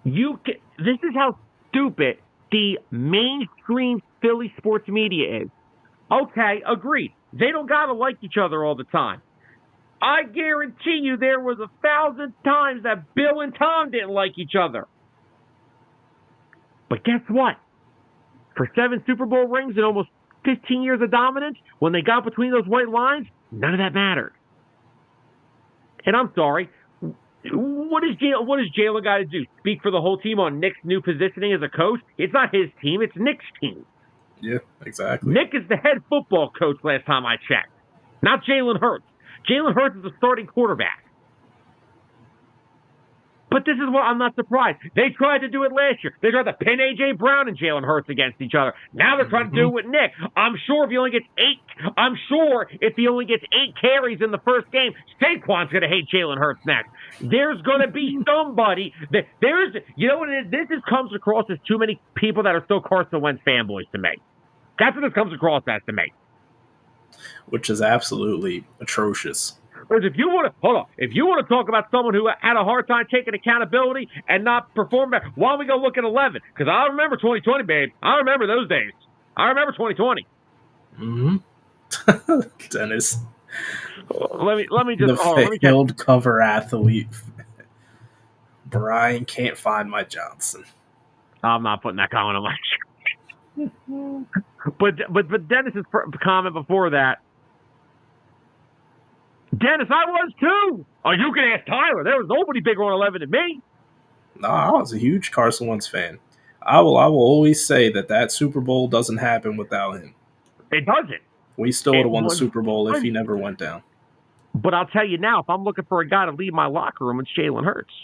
This is how stupid the mainstream Philly sports media is. Okay, agreed. They don't got to like each other all the time. I guarantee you there was 1,000 times that Bill and Tom didn't like each other. But guess what? For 7 Super Bowl rings and almost 15 years of dominance, when they got between those white lines, none of that mattered. And I'm sorry, what is Jalen got to do? Speak for the whole team on Nick's new positioning as a coach? It's not his team, it's Nick's team. Yeah, exactly. Nick is the head football coach last time I checked, not Jalen Hurts. Jalen Hurts is the starting quarterback. But this is what I'm not surprised. They tried to do it last year. They tried to pin A.J. Brown and Jalen Hurts against each other. Now they're trying to do it with Nick. I'm sure if he only gets 8 carries in the first game, Saquon's going to hate Jalen Hurts next. There's going to be somebody that you know what it is? This comes across as too many people that are still Carson Wentz fanboys to me. That's what this comes across as to me. Which is absolutely atrocious. Because if you want to talk about someone who had a hard time taking accountability and not performing, why don't we go look at 11? Because I remember 2020, babe. I remember those days. I remember 2020. Mm-hmm. Dennis. Let me just the failed cover athlete. Brian can't find my Johnson. I'm not putting that comment on my shirt. But Dennis's comment before that. Dennis, I was too. Oh, you can ask Tyler. There was nobody bigger on 11 than me. No, I was a huge Carson Wentz fan. I will always say that Super Bowl doesn't happen without him. It doesn't. We still would have won the Super Bowl if he never went down. But I'll tell you now, if I'm looking for a guy to lead my locker room, it's Jalen Hurts.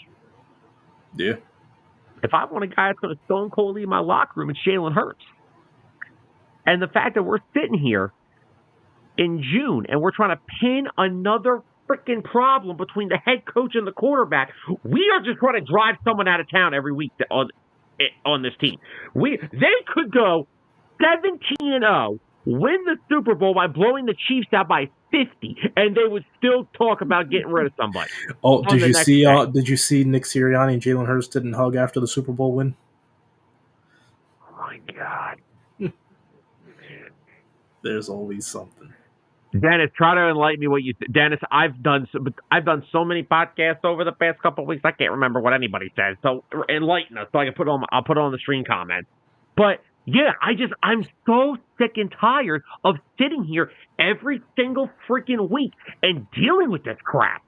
Yeah. If I want a guy that's going to stone cold lead my locker room, it's Jalen Hurts. And the fact that we're sitting here in June and we're trying to pin another freaking problem between the head coach and the quarterback, we are just trying to drive someone out of town every week on this team. They could go 17-0, win the Super Bowl by blowing the Chiefs out by 50, and they would still talk about getting rid of somebody. Oh, did you see Nick Sirianni and Jalen Hurts didn't hug after the Super Bowl win? Oh my God. There's always something. Dennis, try to enlighten me what you said. Dennis, I've done so many podcasts over the past couple of weeks, I can't remember what anybody said. So enlighten us so I can I'll put it on the stream comment. But yeah, I'm so sick and tired of sitting here every single freaking week and dealing with this crap.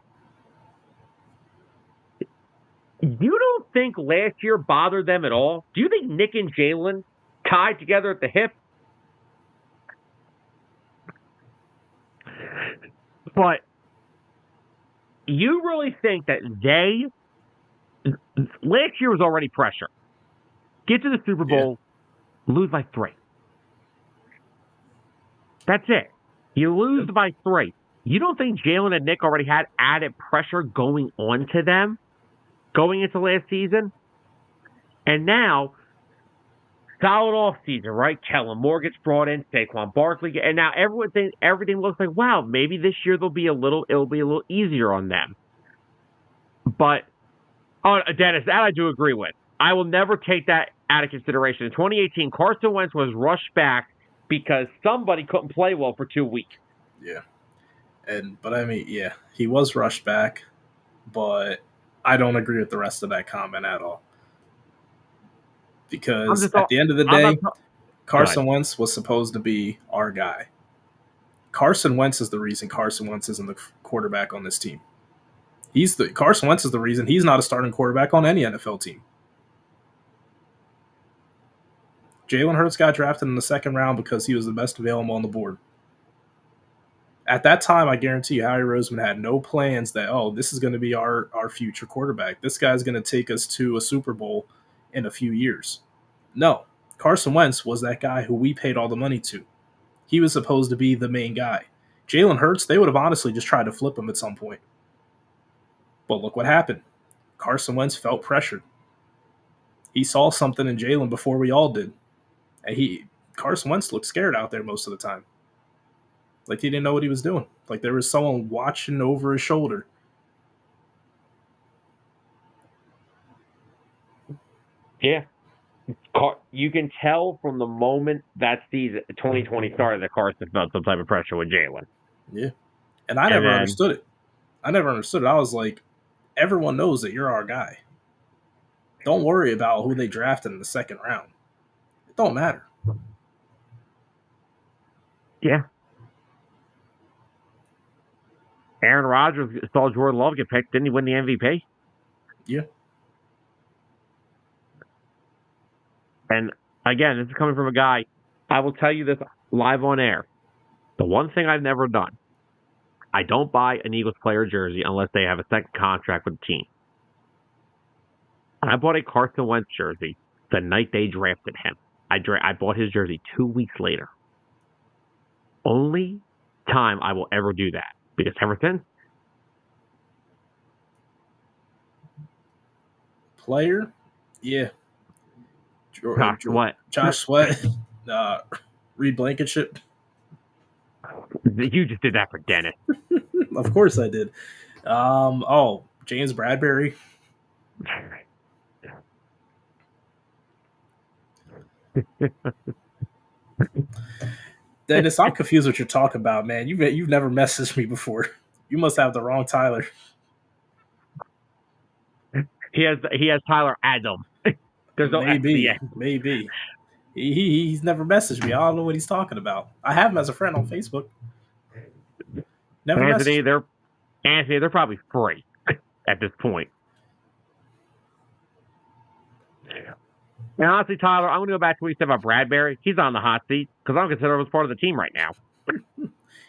You don't think last year bothered them at all? Do you think Nick and Jalen tied together at the hip? But you really think that last year was already pressure. Get to the Super Bowl, lose by 3. That's it. You lose by 3. You don't think Jalen and Nick already had added pressure going on to them going into last season? And now, solid offseason, right? Kellen Moore gets brought in, Saquon Barkley, and now everything looks like, wow, maybe this year it'll be a little easier on them. But Dennis, that I do agree with. I will never take that out of consideration. In 2018, Carson Wentz was rushed back because somebody couldn't play well for 2 weeks. Yeah. But I mean, yeah, he was rushed back, but I don't agree with the rest of that comment at all. Because at the end of the day, Carson Wentz was supposed to be our guy. Carson Wentz is the reason Carson Wentz isn't the quarterback on this team. Carson Wentz is the reason he's not a starting quarterback on any NFL team. Jalen Hurts got drafted in the second round because he was the best available on the board. At that time, I guarantee you, Howie Roseman had no plans that, this is going to be our future quarterback. This guy's going to take us to a Super Bowl in a few years. No, Carson Wentz was that guy who we paid all the money to. He was supposed to be the main guy. Jalen Hurts, they would have honestly just tried to flip him at some point. But look what happened. Carson Wentz felt pressured. He saw something in Jalen before we all did. And Carson Wentz looked scared out there most of the time. Like he didn't know what he was doing. Like there was someone watching over his shoulder. Yeah. You can tell from the moment that season, 2020 started, that Carson felt some type of pressure with Jalen. Yeah. And I never understood it. I was like, everyone knows that you're our guy. Don't worry about who they drafted in the second round. It don't matter. Yeah. Aaron Rodgers saw Jordan Love get picked. Didn't he win the MVP? Yeah. And again, this is coming from a guy. I will tell you this live on air. The one thing I've never done, I don't buy an Eagles player jersey unless they have a second contract with the team. And I bought a Carson Wentz jersey the night they drafted him. I bought his jersey 2 weeks later. Only time I will ever do that. Because ever since, Player? Yeah. what? Josh Sweat. Reed Blankenship. You just did that for Dennis. Of course I did. James Bradbury. Dennis, I'm confused what you're talking about, man. You've never messaged me before. You must have the wrong Tyler. He has Tyler Adam. There's no maybe. He's never messaged me. I don't know what he's talking about. I have him as a friend on Facebook. Never Anthony, they're probably free at this point. And honestly, Tyler, I'm going to go back to what you said about Bradbury. He's on the hot seat because I don't consider him as part of the team right now.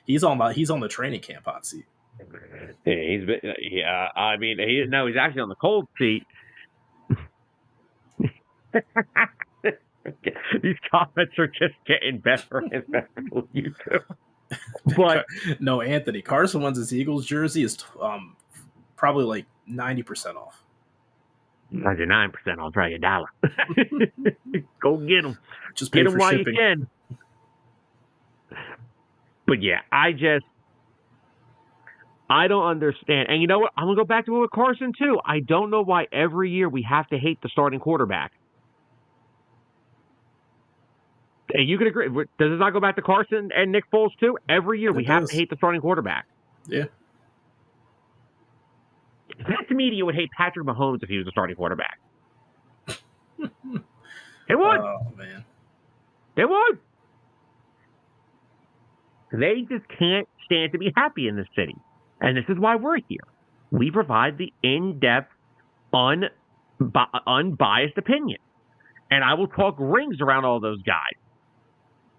He's on the training camp hot seat. He's actually on the cold seat. These comments are just getting better and better on YouTube. But no, Anthony, Carson Wentz's Eagles jersey is probably like 90% off. 99%. I'll try $1. Go get them. Just pay get them while shipping. You can. But yeah, I don't understand. And you know what? I'm going to go back to it with Carson, too. I don't know why every year we have to hate the starting quarterback. And you can agree. Does this not go back to Carson and Nick Foles, too? Every year we have to hate the starting quarterback. Yeah. That media would hate Patrick Mahomes if he was a starting quarterback. It would. Oh, man. It would. They just can't stand to be happy in this city. And this is why we're here. We provide the in-depth, unbiased opinion. And I will talk rings around all those guys.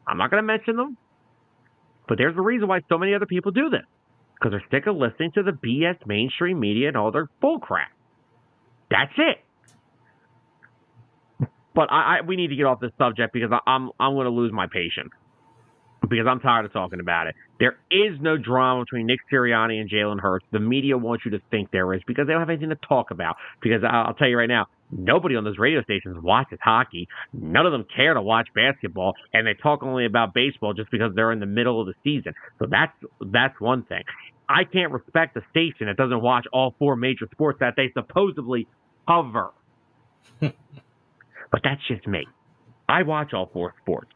I'm not going to mention them. But there's a reason why so many other people do this. Because they're sick of listening to the BS mainstream media and all their bull crap. That's it. But we need to get off this subject because I'm going to lose my patience. Because I'm tired of talking about it. There is no drama between Nick Sirianni and Jalen Hurts. The media wants you to think there is because they don't have anything to talk about. Because I'll tell you right now, nobody on those radio stations watches hockey. None of them care to watch basketball. And they talk only about baseball just because they're in the middle of the season. So that's one thing. I can't respect a station that doesn't watch all four major sports that they supposedly cover. But that's just me. I watch all four sports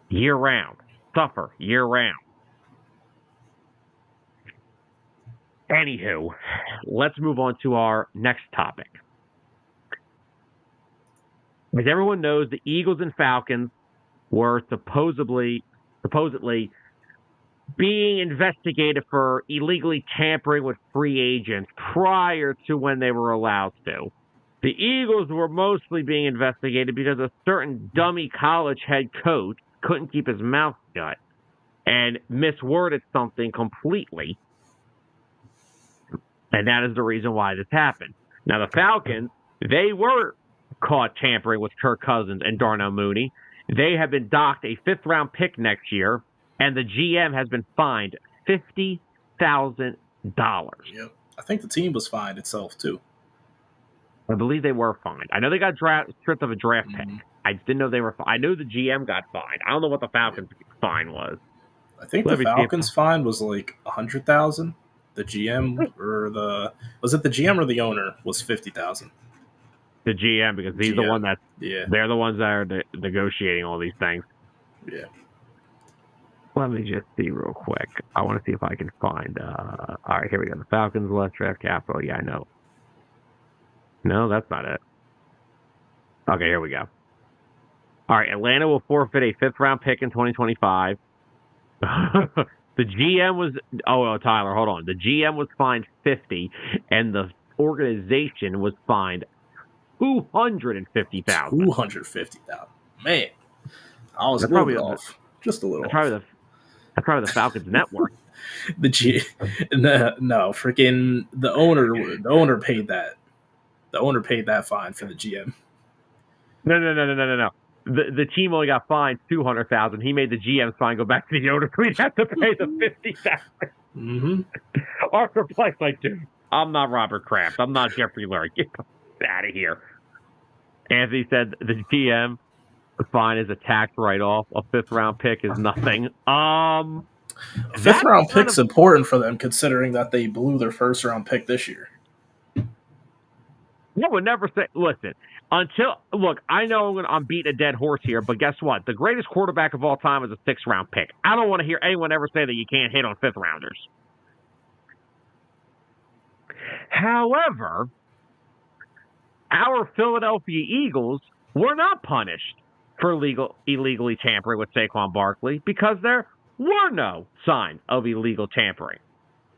year-round. Suffer year-round. Anywho, let's move on to our next topic. As everyone knows, the Eagles and Falcons were supposedly being investigated for illegally tampering with free agents prior to when they were allowed to. The Eagles were mostly being investigated because a certain dummy college head coach couldn't keep his mouth shut and misworded something completely. And that is the reason why this happened. Now, the Falcons, they were caught tampering with Kirk Cousins and Darnell Mooney. They have been docked a fifth-round pick next year, and the GM has been fined $50,000. Yep. I think the team was fined itself, too. I believe they were fined. I know they got stripped of a draft pick. I didn't know they were fined. I knew the GM got fined. I don't know what the Falcons' fine was. I think the Falcons' fine was like $100,000. The GM was it the GM or the owner was $50,000. The GM, because he's the one they're the ones that are negotiating all these things. Yeah. Let me just see real quick. I want to see if I can find. All right, here we go. The Falcons less draft capital. Yeah, I know. No, that's not it. Okay, here we go. All right, Atlanta will forfeit a 5th-round pick in 2025. The GM was Tyler, hold on. The GM was fined $50, and the organization was fined $250,000. $250,000. Man, I was That's a little probably bit off. Just a little that's off. probably the Falcons' net worth. No, freaking the owner paid that. The owner paid that fine for the GM. No. The team only got fined $200,000. He made the GM's fine go back to the owner. We'd have to pay the $50,000. Mm-hmm. Arthur Blake's like, dude, I'm not Robert Kraft. I'm not Jeffrey Lurie. Get out of here. Anthony said the GM fine is a tax write-off. A 5th-round pick is nothing. A 5th-round pick's important for them, considering that they blew their 1st-round pick this year. I would never say. Listen, I know I'm beating a dead horse here, but guess what? The greatest quarterback of all time is a 6th-round pick. I don't want to hear anyone ever say that you can't hit on 5th-rounders. However, our Philadelphia Eagles were not punished for illegally tampering with Saquon Barkley because there were no signs of illegal tampering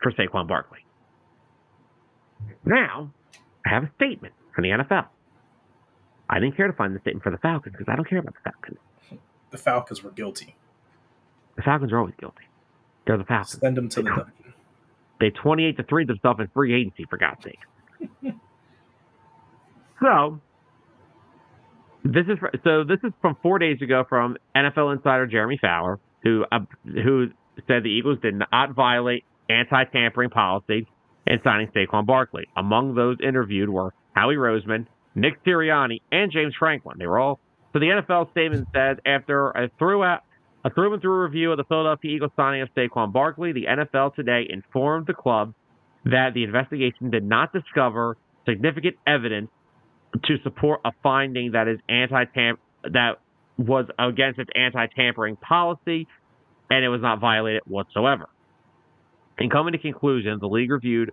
for Saquon Barkley. Now, I have a statement from the NFL. I didn't care to find the statement for the Falcons because I don't care about the Falcons. The Falcons were guilty. The Falcons are always guilty. They're the Falcons. Send them to the dungeon. They 28-3 themselves in free agency, for God's sake. So this is from 4 days ago from NFL insider Jeremy Fowler, who said the Eagles did not violate anti-tampering policy in signing Saquon Barkley. Among those interviewed were Howie Roseman, Nick Sirianni, and James Franklin. They were all. So the NFL statement said after a through and through review of the Philadelphia Eagles signing of Saquon Barkley, the NFL today informed the club that the investigation did not discover significant evidence to support a finding that was against its anti-tampering policy, and it was not violated whatsoever. In coming to conclusion, the league reviewed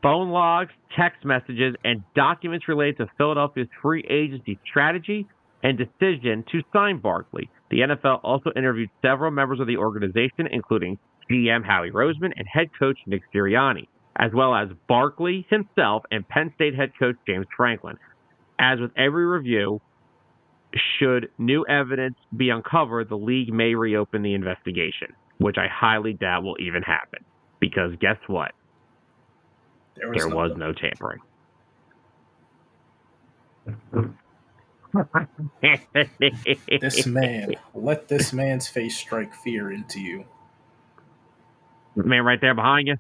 phone logs, text messages, and documents related to Philadelphia's free agency strategy and decision to sign Barkley. The NFL also interviewed several members of the organization, including GM Howie Roseman and head coach Nick Sirianni, as well as Barkley himself and Penn State head coach James Franklin. As with every review, should new evidence be uncovered, the league may reopen the investigation, which I highly doubt will even happen. Because guess what? There was no tampering. Let this man's face strike fear into you. The man right there behind you?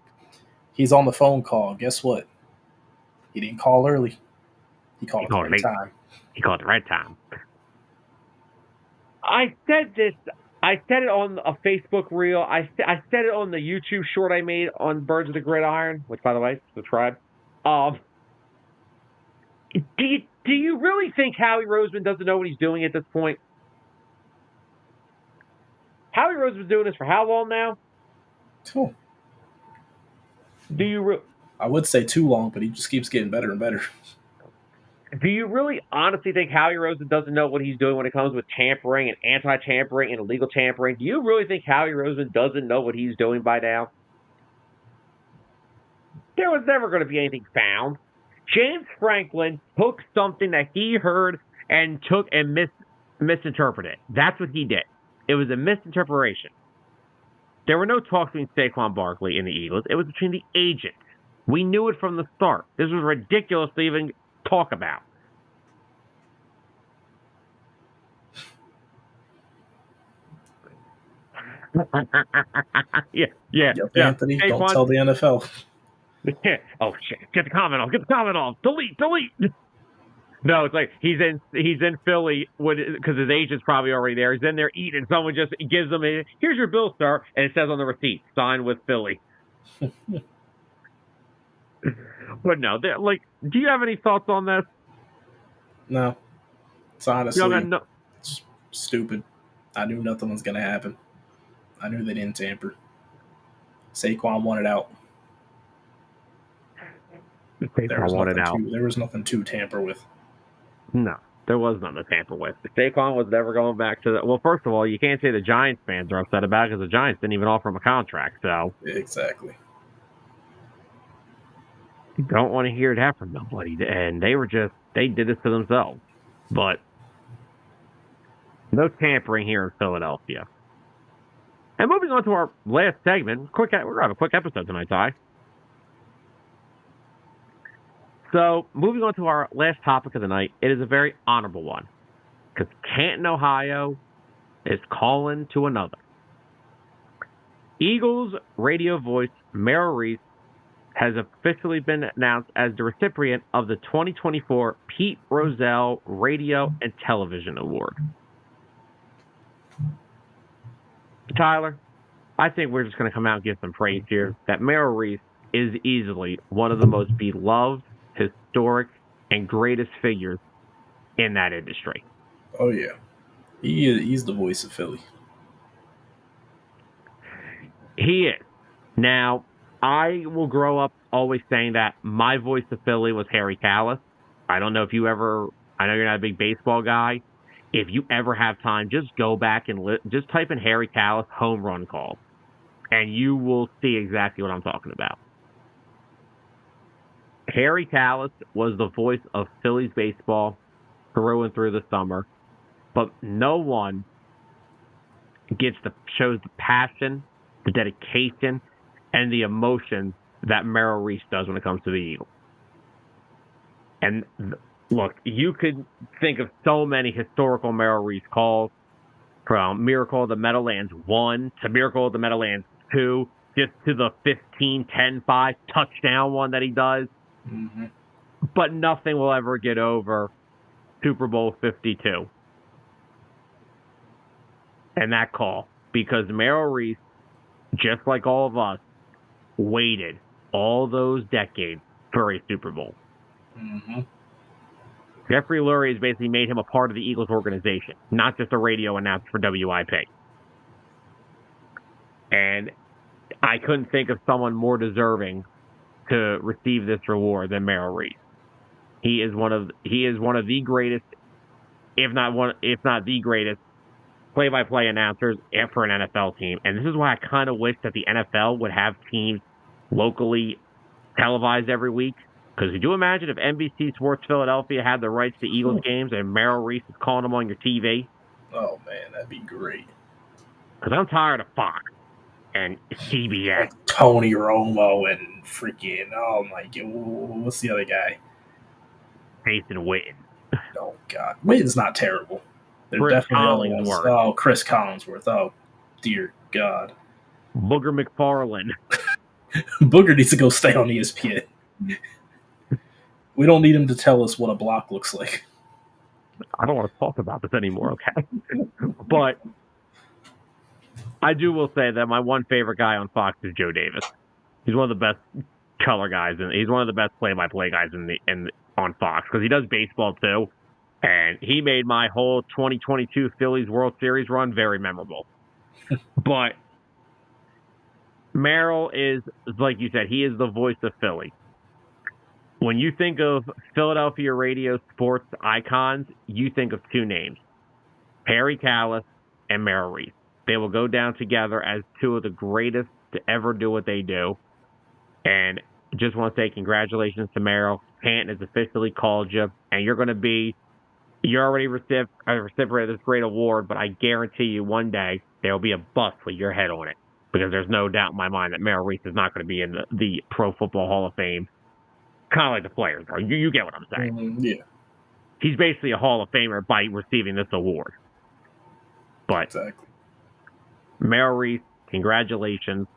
He's on the phone call. Guess what? He didn't call early. He called at the right time. He called at the right time. I said this. I said it on a Facebook reel. I said it on the YouTube short I made on Birds of the Gridiron, which, by the way, subscribe. Do you really think Howie Roseman doesn't know what he's doing at this point? Howie Roseman's doing this for how long now? Cool. I would say too long, but he just keeps getting better and better. Do you really honestly think Howie Roseman doesn't know what he's doing when it comes with tampering and anti-tampering and illegal tampering? Do you really think Howie Roseman doesn't know what he's doing by now? There was never going to be anything found. James Franklin took something that he heard and misinterpreted it. That's what he did. It was a misinterpretation. There were no talks between Saquon Barkley and the Eagles. It was between the agents. We knew it from the start. This was ridiculous to even talk about. Yeah. Anthony, Saquon, don't tell the NFL. Oh shit! Get the comment off. Delete. No, it's like he's in Philly because his agent's probably already there. He's in there eating. Someone just gives him here's your bill, sir, and it says on the receipt, signed with Philly. But no, do you have any thoughts on this? No, it's honestly stupid. I knew nothing was gonna happen. I knew they didn't tamper. Saquon wanted out. There was nothing to tamper with. No. There was nothing to tamper with. Saquon was never going back to the. Well, first of all, you can't say the Giants fans are upset about it because the Giants didn't even offer him a contract. So Exactly. you don't want to hear that from nobody. And they did this to themselves. But no tampering here in Philadelphia. And moving on to our last segment, we're going to have a quick episode tonight, Ty. So, moving on to our last topic of the night, it is a very honorable one. Because Canton, Ohio is calling to another. Eagles radio voice Merrill Reese has officially been announced as the recipient of the 2024 Pete Rozelle Radio and Television Award. Tyler, I think we're just going to come out and give some praise here that Merrill Reese is easily one of the most beloved, historic, and greatest figures in that industry. Oh, yeah. He's the voice of Philly. He is. Now, I will grow up always saying that my voice of Philly was Harry Callis. I don't know if you ever, I know you're not a big baseball guy. If you ever have time, just go back and just type in Harry Callis home run call, and you will see exactly what I'm talking about. Harry Callis was the voice of Phillies baseball through and through the summer, but no one shows the passion, the dedication, and the emotion that Merrill Reese does when it comes to the Eagles. And look, you could think of so many historical Merrill Reese calls, from Miracle of the Meadowlands 1 to Miracle of the Meadowlands 2, just to the 15-10-5 touchdown one that he does. Mm-hmm. But nothing will ever get over Super Bowl 52 and that call, because Merrill Reese, just like all of us, waited all those decades for a Super Bowl. Mm-hmm. Jeffrey Lurie has basically made him a part of the Eagles organization, not just a radio announcer for WIP. And I couldn't think of someone more deserving to receive this reward than Merrill Reese. He is one of the greatest, if not the greatest, play-by-play announcers for an NFL team. And this is why I kind of wish that the NFL would have teams locally televised every week. Because could you imagine if NBC Sports Philadelphia had the rights to Eagles games and Merrill Reese is calling them on your TV? Oh, man, that'd be great. Because I'm tired of Fox and CBS. Like Tony Romo and freaking, oh my God, what's the other guy? Jason Witten. Oh, God. Witten's not terrible. They're Chris definitely Collinsworth. Oh, Chris Collinsworth. Oh, dear God. Booger McFarland. Booger needs to go stay on ESPN. We don't need him to tell us what a block looks like. I don't want to talk about this anymore, okay? But I will say that my one favorite guy on Fox is Joe Davis. He's one of the best color guys, and he's one of the best play-by-play guys on Fox, because he does baseball too. And he made my whole 2022 Phillies World Series run very memorable. But Merrill is, like you said, he is the voice of Philly. When you think of Philadelphia radio sports icons, you think of two names, Harry Callis and Merrill Reese. They will go down together as two of the greatest to ever do what they do. And just want to say congratulations to Merrill. Canton has officially called you, and you're already recipient of this great award, but I guarantee you one day there will be a bus with your head on it, because there's no doubt in my mind that Merrill Reese is not going to be in the Pro Football Hall of Fame. Kind of like the players are. You get what I'm saying. Yeah. He's basically a Hall of Famer by receiving this award. But Exactly. Merrill Reese, congratulations,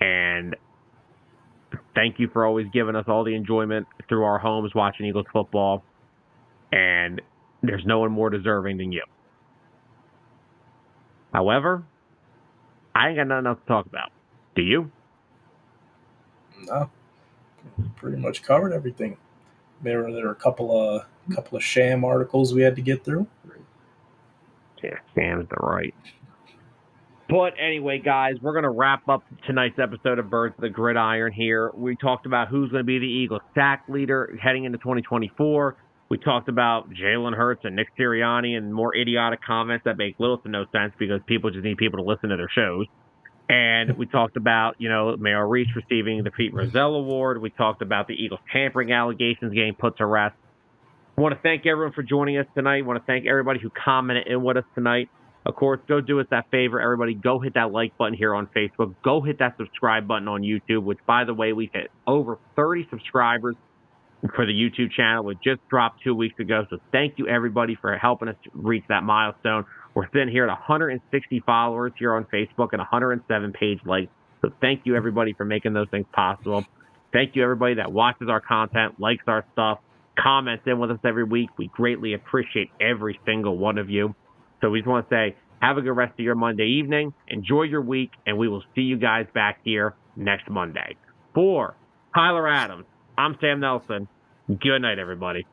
and thank you for always giving us all the enjoyment through our homes watching Eagles football. And there's no one more deserving than you. However, I ain't got nothing else to talk about. Do you? No. Pretty much covered everything. There were a couple of sham articles we had to get through. Yeah, Sam's the right. But anyway, guys, we're going to wrap up tonight's episode of Birds of the Gridiron here. We talked about who's going to be the Eagles sack leader heading into 2024. We talked about Jalen Hurts and Nick Sirianni and more idiotic comments that make little to no sense because people just need people to listen to their shows. And we talked about, Merrill Reese receiving the Pete Rozelle Award. We talked about the Eagles tampering allegations getting put to rest. I want to thank everyone for joining us tonight. I want to thank everybody who commented in with us tonight. Of course, go do us that favor, everybody. Go hit that like button here on Facebook. Go hit that subscribe button on YouTube, which, by the way, we've hit over 30 subscribers for the YouTube channel. It just dropped 2 weeks ago. So thank you, everybody, for helping us reach that milestone. We're sitting here at 160 followers here on Facebook and 107 page likes. So thank you, everybody, for making those things possible. Thank you, everybody that watches our content, likes our stuff, comments in with us every week. We greatly appreciate every single one of you. So we just want to say, have a good rest of your Monday evening. Enjoy your week, and we will see you guys back here next Monday. For Tyler Adams, I'm Sam Nelson. Good night, everybody.